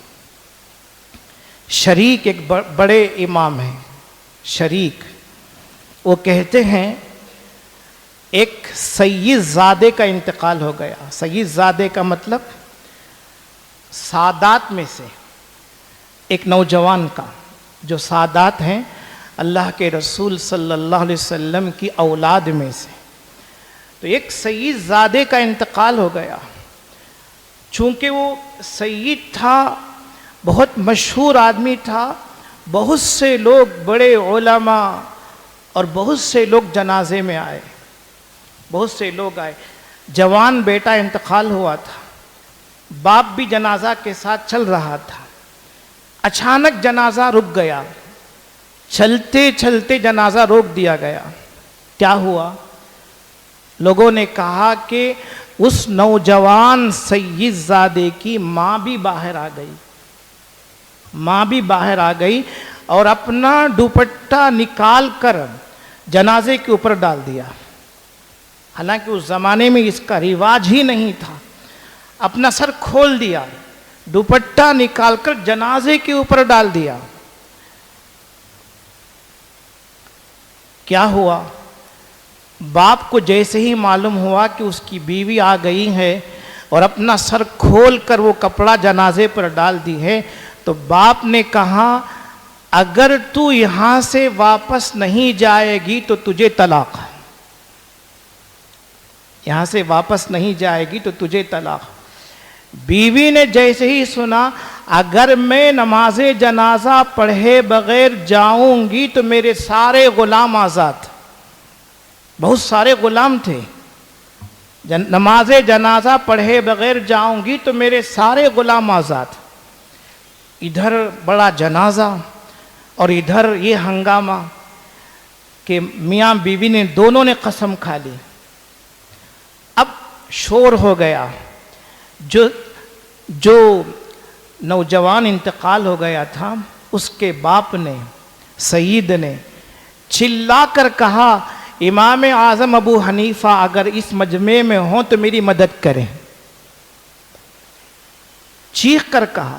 شریک ایک بڑے امام ہیں، شریک، وہ کہتے ہیں ایک سید زادے کا انتقال ہو گیا۔ سید زادے کا مطلب سادات میں سے ایک نوجوان کا، جو سادات ہیں اللہ کے رسول صلی اللہ علیہ وسلم کی اولاد میں سے، تو ایک سید زادے کا انتقال ہو گیا۔ چونکہ وہ سید تھا، بہت مشہور آدمی تھا، بہت سے لوگ بڑے علماء اور بہت سے لوگ جنازے میں آئے، بہت سے لوگ آئے۔ جوان بیٹا انتقال ہوا تھا، باپ بھی جنازہ کے ساتھ چل رہا تھا۔ اچانک جنازہ رک گیا، چلتے چلتے جنازہ روک دیا گیا۔ کیا ہوا؟ لوگوں نے کہا کہ اس نوجوان سید زادے کی ماں بھی باہر آ گئی، ماں بھی باہر آ گئی اور اپنا دوپٹہ نکال کر جنازے کے اوپر ڈال دیا۔ حالانکہ اس زمانے میں اس کا رواج ہی نہیں تھا۔ اپنا سر کھول دیا، دوپٹہ نکال کر جنازے کے اوپر ڈال دیا۔ کیا ہوا؟ باپ کو جیسے ہی معلوم ہوا کہ اس کی بیوی آ گئی ہے اور اپنا سر کھول کر وہ کپڑا جنازے پر ڈال دی ہے، تو باپ نے کہا اگر تو یہاں سے واپس نہیں جائے گی تو تجھے طلاق ہے، یہاں سے واپس نہیں جائے گی تو تجھے طلاق۔ بیوی نے جیسے ہی سنا اگر میں نماز جنازہ پڑھے بغیر جاؤں گی تو میرے سارے غلام آزاد، بہت سارے غلام تھے، نماز جنازہ پڑھے بغیر جاؤں گی تو میرے سارے غلام آزاد۔ ادھر بڑا جنازہ اور ادھر یہ ہنگامہ کہ میاں بیوی نے دونوں نے قسم کھا لی۔ اب شور ہو گیا، جو نوجوان انتقال ہو گیا تھا، اس کے باپ نے، سید نے چلا کر کہا امام اعظم ابو حنیفہ اگر اس مجمع میں ہوں تو میری مدد کریں. چیخ کر کہا.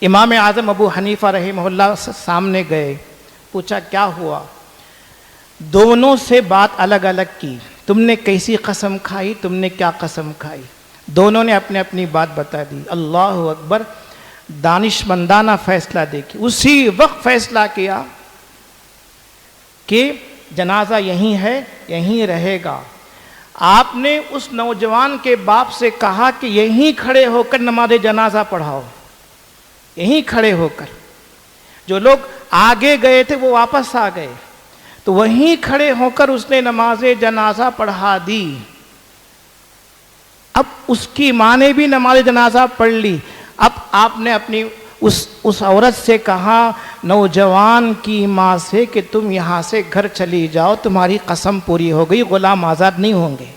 امام اعظم ابو حنیفہ رحمہ اللہ سامنے گئے، پوچھا کیا ہوا؟ دونوں سے بات الگ الگ کی. تم نے کیسی قسم کھائی، تم نے کیا قسم کھائی؟ دونوں نے اپنی اپنی بات بتا دی. اللہ اکبر. دانشمندانہ فیصلہ دیکھی. اسی وقت فیصلہ کیا کہ جنازہ یہیں ہے، یہیں رہے گا. آپ نے اس نوجوان کے باپ سے کہا کہ یہیں کھڑے ہو کر نماز جنازہ پڑھاؤ، یہیں کھڑے ہو کر. جو لوگ آگے گئے تھے وہ واپس آ گئے، تو وہیں کھڑے ہو کر اس نے نماز جنازہ پڑھا دی. اب اس کی ماں نے بھی نماز جنازہ پڑھ لی. اب آپ نے اپنی اس عورت سے کہا، نوجوان کی ماں سے، کہ تم یہاں سے گھر چلی جاؤ، تمہاری قسم پوری ہو گئی، غلام آزاد نہیں ہوں گے.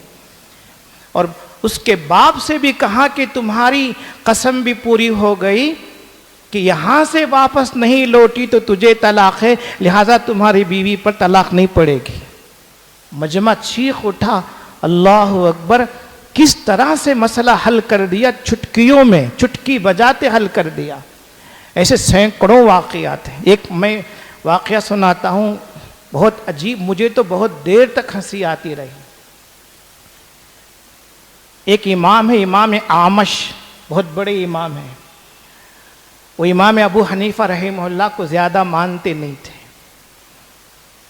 اور اس کے باپ سے بھی کہا کہ تمہاری قسم بھی پوری ہو گئی کہ یہاں سے واپس نہیں لوٹی تو تجھے طلاق ہے، لہذا تمہاری بیوی پر طلاق نہیں پڑے گی. مجمع چیخ اٹھا. اللہ اکبر. کس طرح سے مسئلہ حل کر دیا، چٹکیوں میں، چٹکی بجاتے حل کر دیا. ایسے سینکڑوں واقعات ہیں. ایک میں واقعہ سناتا ہوں، بہت عجیب، مجھے تو بہت دیر تک ہنسی آتی رہی. ایک امام ہے، امام اعمش، بہت بڑے امام ہیں. وہ امام ابو حنیفہ رحمہ اللہ کو زیادہ مانتے نہیں تھے،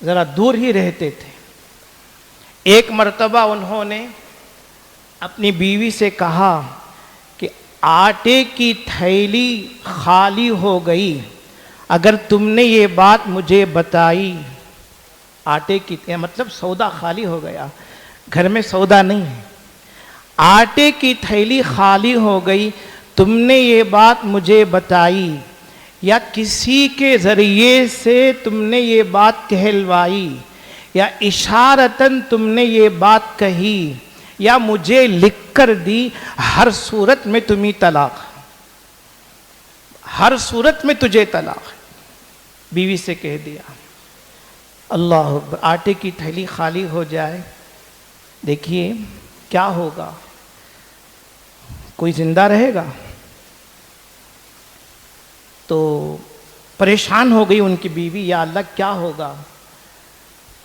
ذرا دور ہی رہتے تھے. ایک مرتبہ انہوں نے اپنی بیوی سے کہا کہ آٹے کی تھیلی خالی ہو گئی، اگر تم نے یہ بات مجھے بتائی. آٹے کی مطلب سودا خالی ہو گیا، گھر میں سودا نہیں ہے. آٹے کی تھیلی خالی ہو گئی، تم نے یہ بات مجھے بتائی، یا کسی کے ذریعے سے تم نے یہ بات کہلوائی، یا اشارتاً تم نے یہ بات کہی، یا مجھے لکھ کر دی، ہر صورت میں تمہیں طلاق، ہر صورت میں تجھے طلاق. بیوی سے کہہ دیا. اللہ اکبر. آٹے کی تھیلی خالی ہو جائے، دیکھیے کیا ہوگا. کوئی زندہ رہے گا؟ تو پریشان ہو گئی ان کی بیوی، یا اللہ کیا ہوگا.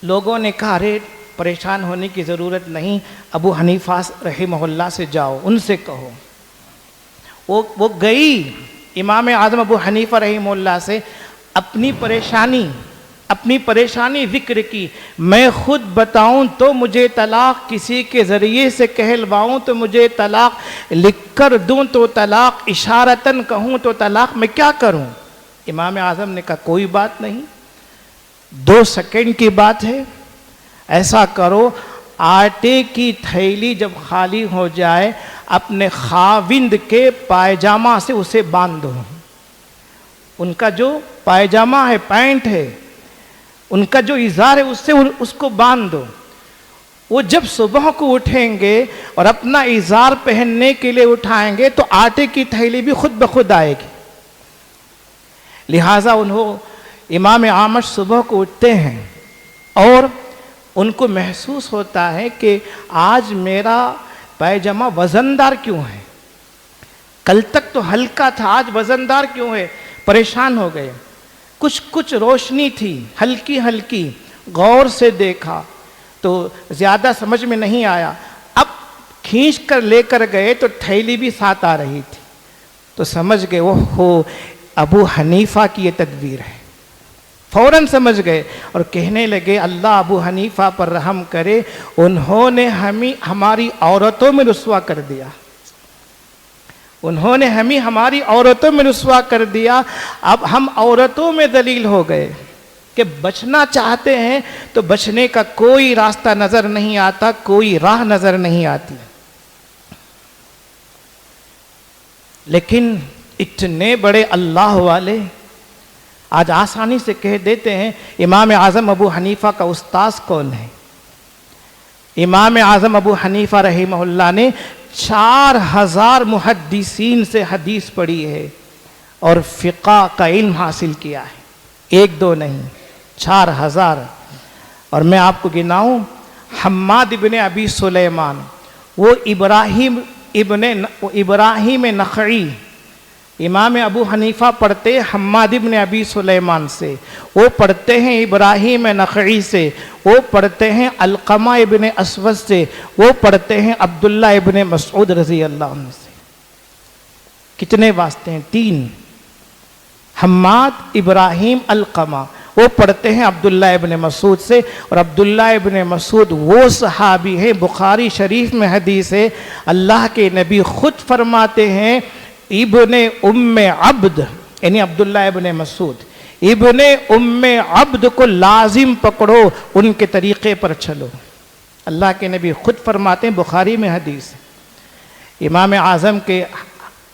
لوگوں نے کہا ارے پریشان ہونے کی ضرورت نہیں، ابو حنیفہ رحمہ اللہ سے جاؤ، ان سے کہو. وہ گئی امام اعظم ابو حنیفہ رحمہ اللہ سے، اپنی پریشانی ذکر کی. میں خود بتاؤں تو مجھے طلاق، کسی کے ذریعے سے کہلواؤں تو مجھے طلاق، لکھ کر دوں تو طلاق، اشارتاً کہوں تو طلاق، میں کیا کروں؟ امام اعظم نے کہا کوئی بات نہیں، 2 سیکنڈ کی بات ہے. ایسا کرو، آٹے کی تھیلی جب خالی ہو جائے اپنے خاوند کے پائجامہ سے اسے باندھ دو. ان کا جو پائجامہ ہے، پینٹ ہے، ان کا جو ازار ہے، اس سے اس کو باندھ دو. وہ جب صبح کو اٹھیں گے اور اپنا ازار پہننے کے لیے اٹھائیں گے تو آٹے کی تھیلی بھی خود بخود آئے گی. لہٰذا امام اعمش صبح کو اٹھتے ہیں اور ان کو محسوس ہوتا ہے کہ آج میرا پائجامہ وزندار کیوں ہے، کل تک تو ہلکا تھا، آج وزندار کیوں ہے. پریشان ہو گئے. کچھ روشنی تھی، ہلکی ہلکی. غور سے دیکھا تو زیادہ سمجھ میں نہیں آیا. اب کھینچ کر لے کر گئے تو تھیلی بھی ساتھ آ رہی تھی. تو سمجھ گئے وہ ابو حنیفہ کی یہ تدبیر ہے. فوراً سمجھ گئے اور کہنے لگے اللہ ابو حنیفہ پر رحم کرے، انہوں نے ہماری عورتوں میں رسوا کر دیا، انہوں نے ہماری عورتوں میں رسوا کر دیا. اب ہم عورتوں میں ذلیل ہو گئے کہ بچنا چاہتے ہیں تو بچنے کا کوئی راستہ نظر نہیں آتا، کوئی راہ نظر نہیں آتی. لیکن اتنے بڑے اللہ والے آج آسانی سے کہہ دیتے ہیں امام اعظم ابو حنیفہ کا استاذ کون ہے. امام اعظم ابو حنیفہ رحمہ اللہ نے 4000 محدثین سے حدیث پڑھی ہے. اور فقہ کا علم حاصل کیا ہے، 1 2 نہیں 4000۔ اور میں آپ کو گناؤں، حماد ابن ابی سلیمان، وہ ابراہیم نخعی، امام ابو حنیفہ پڑھتے حماد ابن ابی سلیمان سے، وہ پڑھتے ہیں ابراہیم نخعی سے، وہ پڑھتے ہیں علقمہ ابن اسود سے، وہ پڑھتے ہیں عبداللہ ابن مسعود رضی اللہ عنہ سے۔ کتنے واسطے ہیں؟ 3۔ حماد، ابراہیم، علقمہ، وہ پڑھتے ہیں عبداللہ ابن مسعود سے، اور عبداللہ ابن مسعود وہ صحابی ہے، بخاری شریف میں حدیث ہے، اللہ کے نبی خود فرماتے ہیں ابن ام عبد، یعنی عبداللہ ابن مسعود، ابن ام عبد کو لازم پکڑو، ان کے طریقے پر چلو۔ اللہ کے نبی خود فرماتے ہیں، بخاری میں حدیث ہے۔ امام اعظم کے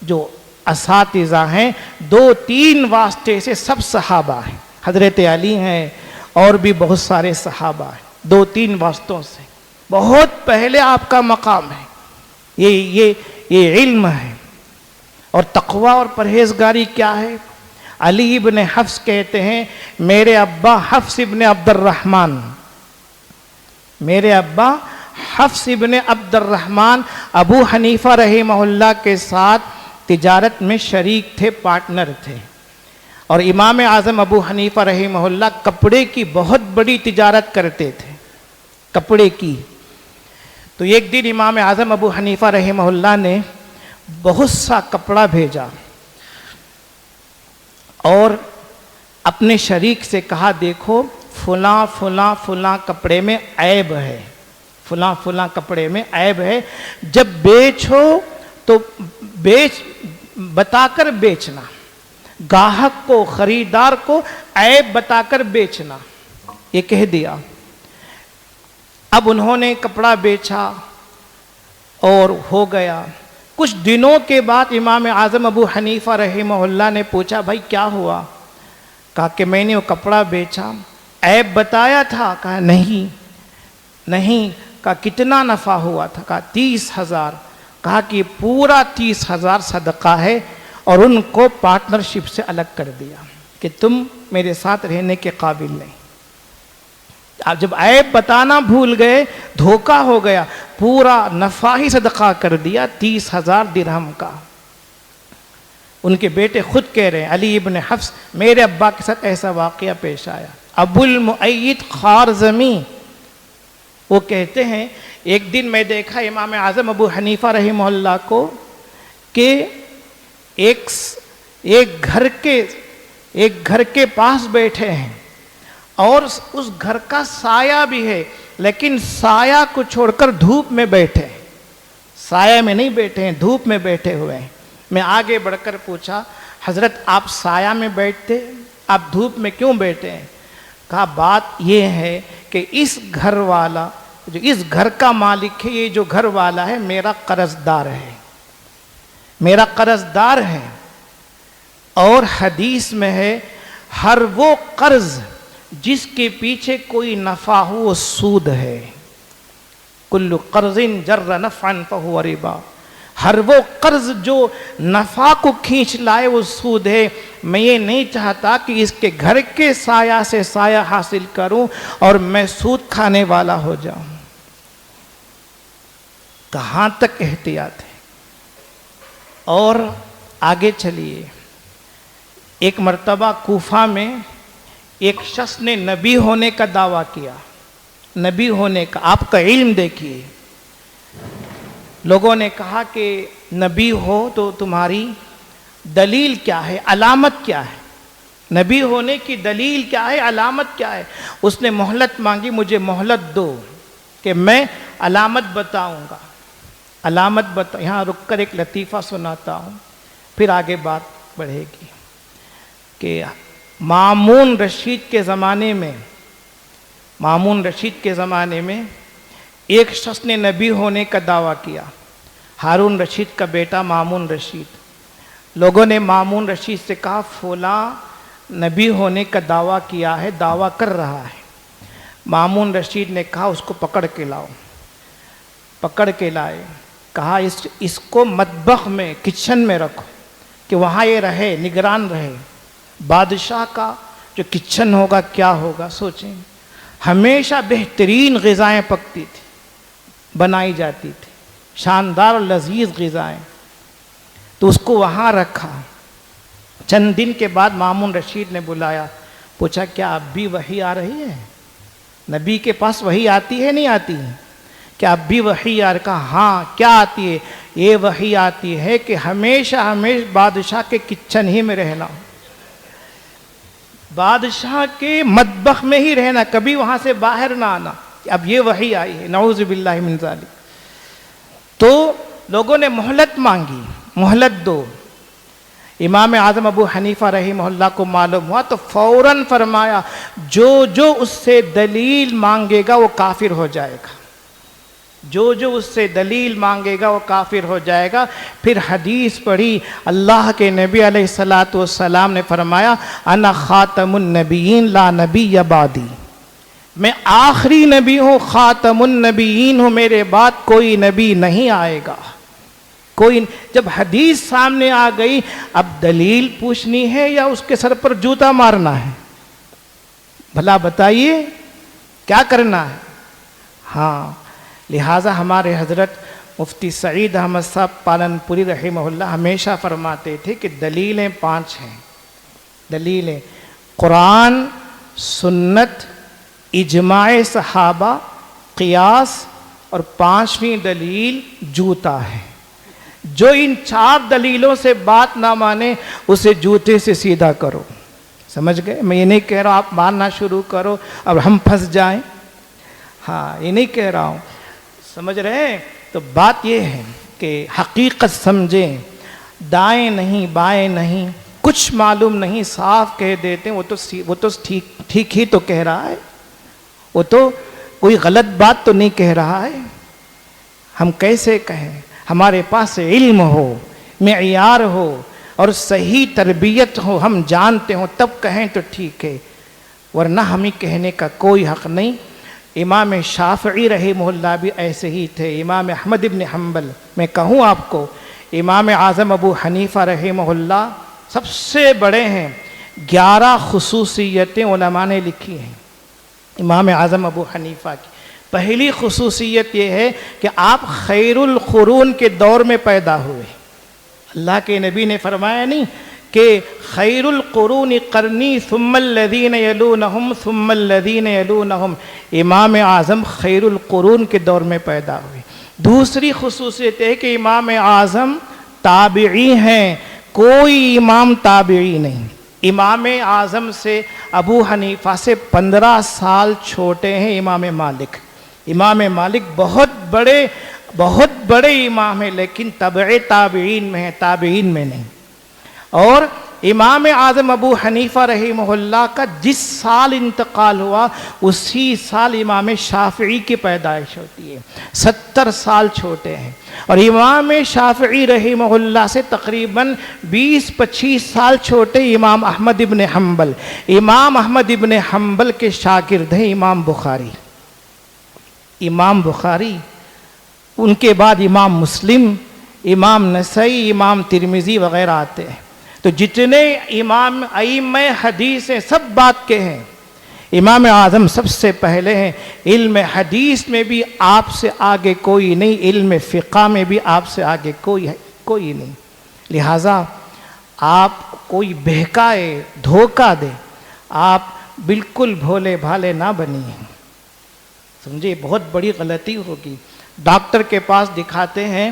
جو اساتذہ ہیں 2-3 واسطے سے سب صحابہ ہیں، حضرت علی ہیں اور بھی بہت سارے صحابہ ہیں، 2-3 واسطوں سے بہت پہلے آپ کا مقام ہے۔ یہ علم ہے۔ اور تقوی اور پرہیزگاری کیا ہے؟ علی ابن حفص کہتے ہیں میرے ابا حفص ابن عبد الرحمن، میرے ابا حفص ابن عبد الرحمن ابو حنیفہ رحمہ اللہ کے ساتھ تجارت میں شریک تھے، پارٹنر تھے، اور امام اعظم ابو حنیفہ رحمہ اللہ کپڑے کی بہت بڑی تجارت کرتے تھے، کپڑے کی۔ تو ایک دن امام اعظم ابو حنیفہ رحمہ اللہ نے بہت سا کپڑا بھیجا اور اپنے شریک سے کہا دیکھو فلاں فلاں فلاں کپڑے میں عیب ہے، فلاں فلاں کپڑے میں عیب ہے، جب بیچو تو بتا کر بیچنا، گاہک کو، خریدار کو عیب بتا کر بیچنا۔ یہ کہہ دیا۔ اب انہوں نے کپڑا بیچا اور ہو گیا۔ کچھ دنوں کے بعد امام اعظم ابو حنیفہ رحمہ اللہ نے پوچھا بھائی کیا ہوا؟ کہا کہ میں نے وہ کپڑا بیچا، عیب بتایا تھا؟ کہا نہیں۔ کہا کتنا نفع ہوا تھا؟ کہا 30,000۔ کہا کہ پورا 30,000 صدقہ ہے، اور ان کو پارٹنرشپ سے الگ کر دیا کہ تم میرے ساتھ رہنے کے قابل نہیں۔ آپ جب عیب بتانا بھول گئے، دھوکہ ہو گیا، پورا نفع ہی صدقہ کر دیا 30,000 درہم کا۔ ان کے بیٹے خود کہہ رہے ہیں، علی ابن حفص، میرے ابا کے ساتھ ایسا واقعہ پیش آیا۔ ابو المؤید خارزمی وہ کہتے ہیں ایک دن میں دیکھا امام اعظم ابو حنیفہ رحمہ اللہ کو کہ ایک گھر کے پاس بیٹھے ہیں، اور اس گھر کا سایہ بھی ہے، لیکن سایہ کو چھوڑ کر دھوپ میں بیٹھے ہیں، سایہ میں نہیں بیٹھے ہیں، دھوپ میں بیٹھے ہوئے ہیں۔ میں آگے بڑھ کر پوچھا حضرت آپ سایہ میں بیٹھتے، آپ دھوپ میں کیوں بیٹھے ہیں؟ کہا بات یہ ہے کہ اس گھر والا، جو اس گھر کا مالک ہے، یہ جو گھر والا ہے میرا قرض دار ہے، میرا قرض دار ہے، اور حدیث میں ہے ہر وہ قرض جس کے پیچھے کوئی نفع ہو وہ سود ہے، کل قرض جر نفعا فہو ربا، ہر وہ قرض جو نفع کو کھینچ لائے وہ سود ہے۔ میں یہ نہیں چاہتا کہ اس کے گھر کے سایہ سے سایہ حاصل کروں اور میں سود کھانے والا ہو جاؤں۔ کہاں تک احتیاط ہے؟ اور آگے چلیے، ایک مرتبہ کوفہ میں ایک شخص نے نبی ہونے کا دعویٰ کیا، نبی ہونے کا، آپ کا علم دیکھیے۔ لوگوں نے کہا کہ نبی ہو تو تمہاری دلیل کیا ہے، علامت کیا ہے، نبی ہونے کی دلیل کیا ہے، علامت کیا ہے؟ اس نے مہلت مانگی، مجھے مہلت دو کہ میں علامت بتاؤں گا، علامت بتا۔ یہاں رک کر ایک لطیفہ سناتا ہوں، پھر آگے بات بڑھے گی۔ کہ مامون رشید کے زمانے میں ایک شخص نے نبی ہونے کا دعویٰ کیا، ہارون رشید کا بیٹا مامون رشید۔ لوگوں نے مامون رشید سے کہا فلاں نبی ہونے کا دعویٰ کیا ہے، دعویٰ کر رہا ہے۔ مامون رشید نے کہا اس کو پکڑ کے لاؤ، پکڑ کے لائے، کہا اس کو مطبخ میں، کچن میں رکھو، کہ وہاں یہ رہے، نگران رہے۔ بادشاہ کا جو کچن ہوگا کیا ہوگا سوچیں۔ ہمیشہ بہترین غذائیں پکتی تھی، بنائی جاتی تھی، شاندار اور لذیذ غذائیں، تو اس کو وہاں رکھا۔ چند دن کے بعد مامون رشید نے بلایا، پوچھا کیا اب بھی وحی آ رہی ہے؟ نبی کے پاس وحی آتی ہے نہیں آتی؟ کیا اب بھی وحی آ رہی؟ کہا ہاں، کیا آتی ہے؟ یہ وحی آتی ہے کہ ہمیشہ بادشاہ کے کچن ہی میں رہنا، بادشاہ کے مطبخ میں ہی رہنا، کبھی وہاں سے باہر نہ آنا۔ اب یہ وحی آئی ہے، نعوذ باللہ من ذالک۔ تو لوگوں نے مہلت مانگی، مہلت دو۔ امام اعظم ابو حنیفہ رحمہ اللہ کو معلوم ہوا تو فوراً فرمایا جو اس سے دلیل مانگے گا وہ کافر ہو جائے گا، جو اس سے دلیل مانگے گا وہ کافر ہو جائے گا۔ پھر حدیث پڑھی، اللہ کے نبی علیہ الصلاۃ والسلام نے فرمایا انا خاتم النبیین لا نبی بعدی، میں آخری نبی ہوں، خاتم النبیین ہوں، میرے بعد کوئی نبی نہیں آئے گا۔ کوئی جب حدیث سامنے آ گئی، اب دلیل پوچھنی ہے یا اس کے سر پر جوتا مارنا ہے؟ بھلا بتائیے کیا کرنا ہے؟ ہاں، لہٰذا ہمارے حضرت مفتی سعید احمد صاحب پالن پوری رحمہ اللہ ہمیشہ فرماتے تھے کہ دلیلیں 5 ہیں۔ دلیلیں قرآن، سنت، اجماع صحابہ، قیاس، اور 5ویں دلیل جوتا ہے۔ جو ان 4 دلیلوں سے بات نہ مانے اسے جوتے سے سیدھا کرو۔ سمجھ گئے؟ میں یہ نہیں کہہ رہا آپ ماننا شروع کرو اب ہم پھنس جائیں، ہاں یہ نہیں کہہ رہا ہوں، سمجھ رہے ہیں؟ تو بات یہ ہے کہ حقیقت سمجھیں، دائیں نہیں بائیں نہیں، کچھ معلوم نہیں صاف کہہ دیتے ہیں، وہ تو ٹھیک ہی تو کہہ رہا ہے، وہ تو کوئی غلط بات تو نہیں کہہ رہا ہے۔ ہم کیسے کہیں؟ ہمارے پاس علم ہو، معیار ہو اور صحیح تربیت ہو، ہم جانتے ہوں تب کہیں تو ٹھیک ہے، ورنہ ہمیں کہنے کا کوئی حق نہیں۔ امام شافعی رحمہ اللہ بھی ایسے ہی تھے، امام احمد ابن حنبل، میں کہوں آپ کو امام اعظم ابو حنیفہ رحمہ اللہ سب سے بڑے ہیں۔ 11 خصوصیتیں علماء نے لکھی ہیں امام اعظم ابو حنیفہ کی۔ پہلی خصوصیت یہ ہے کہ آپ خیر القرون کے دور میں پیدا ہوئے۔ اللہ کے نبی نے فرمایا نہیں کہ خیر القرون قرنی ثم الذین یلونہم ثم الذین یلونہم، امام اعظم خیر القرون کے دور میں پیدا ہوئے۔ دوسری خصوصیت ہے کہ امام اعظم تابعی ہیں، کوئی امام تابعی نہیں۔ امام اعظم سے ابو حنیفہ سے 15 سال چھوٹے ہیں امام مالک۔ امام مالک بہت بڑے امام ہیں، لیکن تبع تابعین میں ہیں، تابعین میں نہیں۔ اور امام اعظم ابو حنیفہ رحمہ اللہ کا جس سال انتقال ہوا اسی سال امام شافعی کی پیدائش ہوتی ہے، 70 سال چھوٹے ہیں۔ اور امام شافعی رحمہ اللہ سے تقریباً 20-25 سال چھوٹے امام احمد ابن حنبل۔ امام احمد ابن حنبل کے شاگرد ہیں امام بخاری۔ امام بخاری، ان کے بعد امام مسلم، امام نسائی، امام ترمذی وغیرہ آتے ہیں۔ تو جتنے امام ائمہ حدیث ہیں سب بات کے ہیں، امام اعظم سب سے پہلے ہیں۔ علم حدیث میں بھی آپ سے آگے کوئی نہیں، علم فقہ میں بھی آپ سے آگے کوئی نہیں۔ لہٰذا آپ کوئی بہکائے، دھوکہ دے، آپ بالکل بھولے بھالے نہ بنیے، سمجھے؟ بہت بڑی غلطی ہوگی۔ ڈاکٹر کے پاس دکھاتے ہیں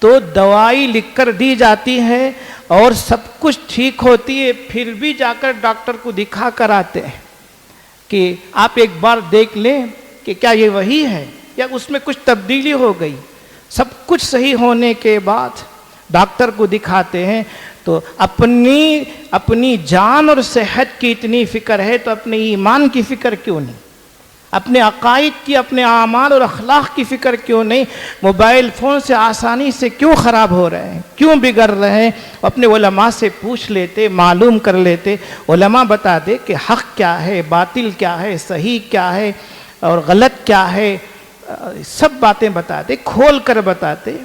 تو دوائی لکھ کر دی جاتی ہے اور سب کچھ ٹھیک ہوتی ہے، پھر بھی جا کر ڈاکٹر کو دکھا کر آتے ہیں کہ آپ ایک بار دیکھ لیں کہ کیا یہ وہی ہے یا اس میں کچھ تبدیلی ہو گئی۔ سب کچھ صحیح ہونے کے بعد ڈاکٹر کو دکھاتے ہیں تو اپنی جان اور صحت کی اتنی فکر ہے تو اپنے ایمان کی فکر کیوں نہیں؟ اپنے عقائد کی، اپنے اعمال اور اخلاق کی فکر کیوں نہیں؟ موبائل فون سے آسانی سے کیوں خراب ہو رہے ہیں، کیوں بگڑ رہے ہیں؟ اپنے علماء سے پوچھ لیتے، معلوم کر لیتے، علماء بتا دے کہ حق کیا ہے، باطل کیا ہے، صحیح کیا ہے اور غلط کیا ہے، سب باتیں بتا دے، کھول کر بتاتے۔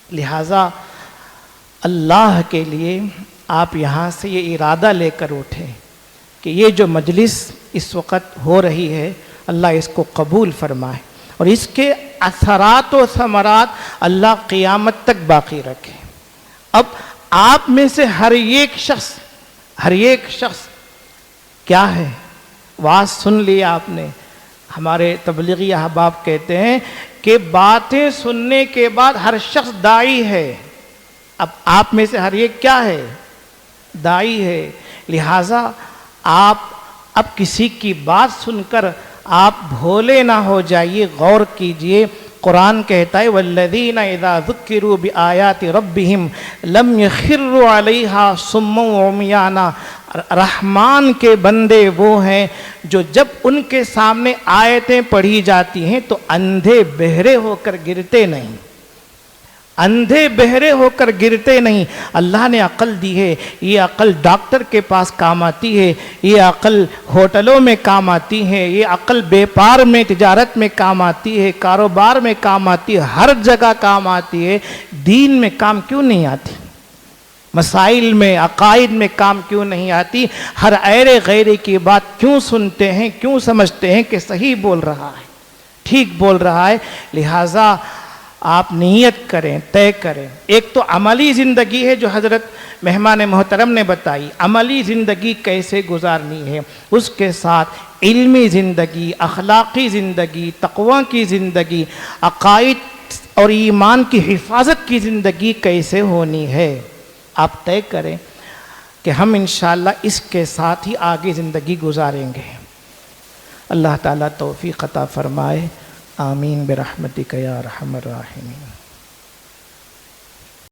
لہٰذا اللہ کے لیے آپ یہاں سے یہ ارادہ لے کر اٹھیں کہ یہ جو مجلس اس وقت ہو رہی ہے اللہ اس کو قبول فرمائے اور اس کے اثرات و ثمرات اللہ قیامت تک باقی رکھے۔ اب آپ میں سے ہر ایک شخص کیا ہے؟ واز سن لیا آپ نے، ہمارے تبلیغی احباب کہتے ہیں کہ باتیں سننے کے بعد ہر شخص داعی ہے۔ اب آپ میں سے ہر ایک کیا ہے؟ داعی ہے۔ لہٰذا آپ اب کسی کی بات سن کر آپ بھولے نہ ہو جائیے، غور کیجئے۔ قرآن کہتا ہے والذین اذا ذکروا بآیات ربہم لم یخروا علیہا صما وعمیانا، رحمان کے بندے وہ ہیں جو جب ان کے سامنے آیتیں پڑھی جاتی ہیں تو اندھے بہرے ہو کر گرتے نہیں، اندھے بہرے ہو کر گرتے نہیں۔ اللہ نے عقل دی ہے، یہ عقل ڈاکٹر کے پاس کام آتی ہے، یہ عقل ہوٹلوں میں کام آتی ہے، یہ عقل بیپار میں تجارت میں کام آتی ہے، کاروبار میں کام آتی ہے، ہر جگہ کام آتی ہے۔ دین میں کام کیوں نہیں آتی؟ مسائل میں، عقائد میں کام کیوں نہیں آتی؟ ہر ایرے غیرے کی بات کیوں سنتے ہیں، کیوں سمجھتے ہیں کہ صحیح بول رہا ہے، ٹھیک بول رہا ہے؟ لہٰذا آپ نیت کریں، طے کریں۔ ایک تو عملی زندگی ہے جو حضرت مہمان محترم نے بتائی، عملی زندگی کیسے گزارنی ہے، اس کے ساتھ علمی زندگی، اخلاقی زندگی، تقوی کی زندگی، عقائد اور ایمان کی حفاظت کی زندگی کیسے ہونی ہے، آپ طے کریں کہ ہم انشاءاللہ اس کے ساتھ ہی آگے زندگی گزاریں گے۔ اللہ تعالیٰ توفیق عطا فرمائے، آمین برحمتک یا ارحم الراحمین۔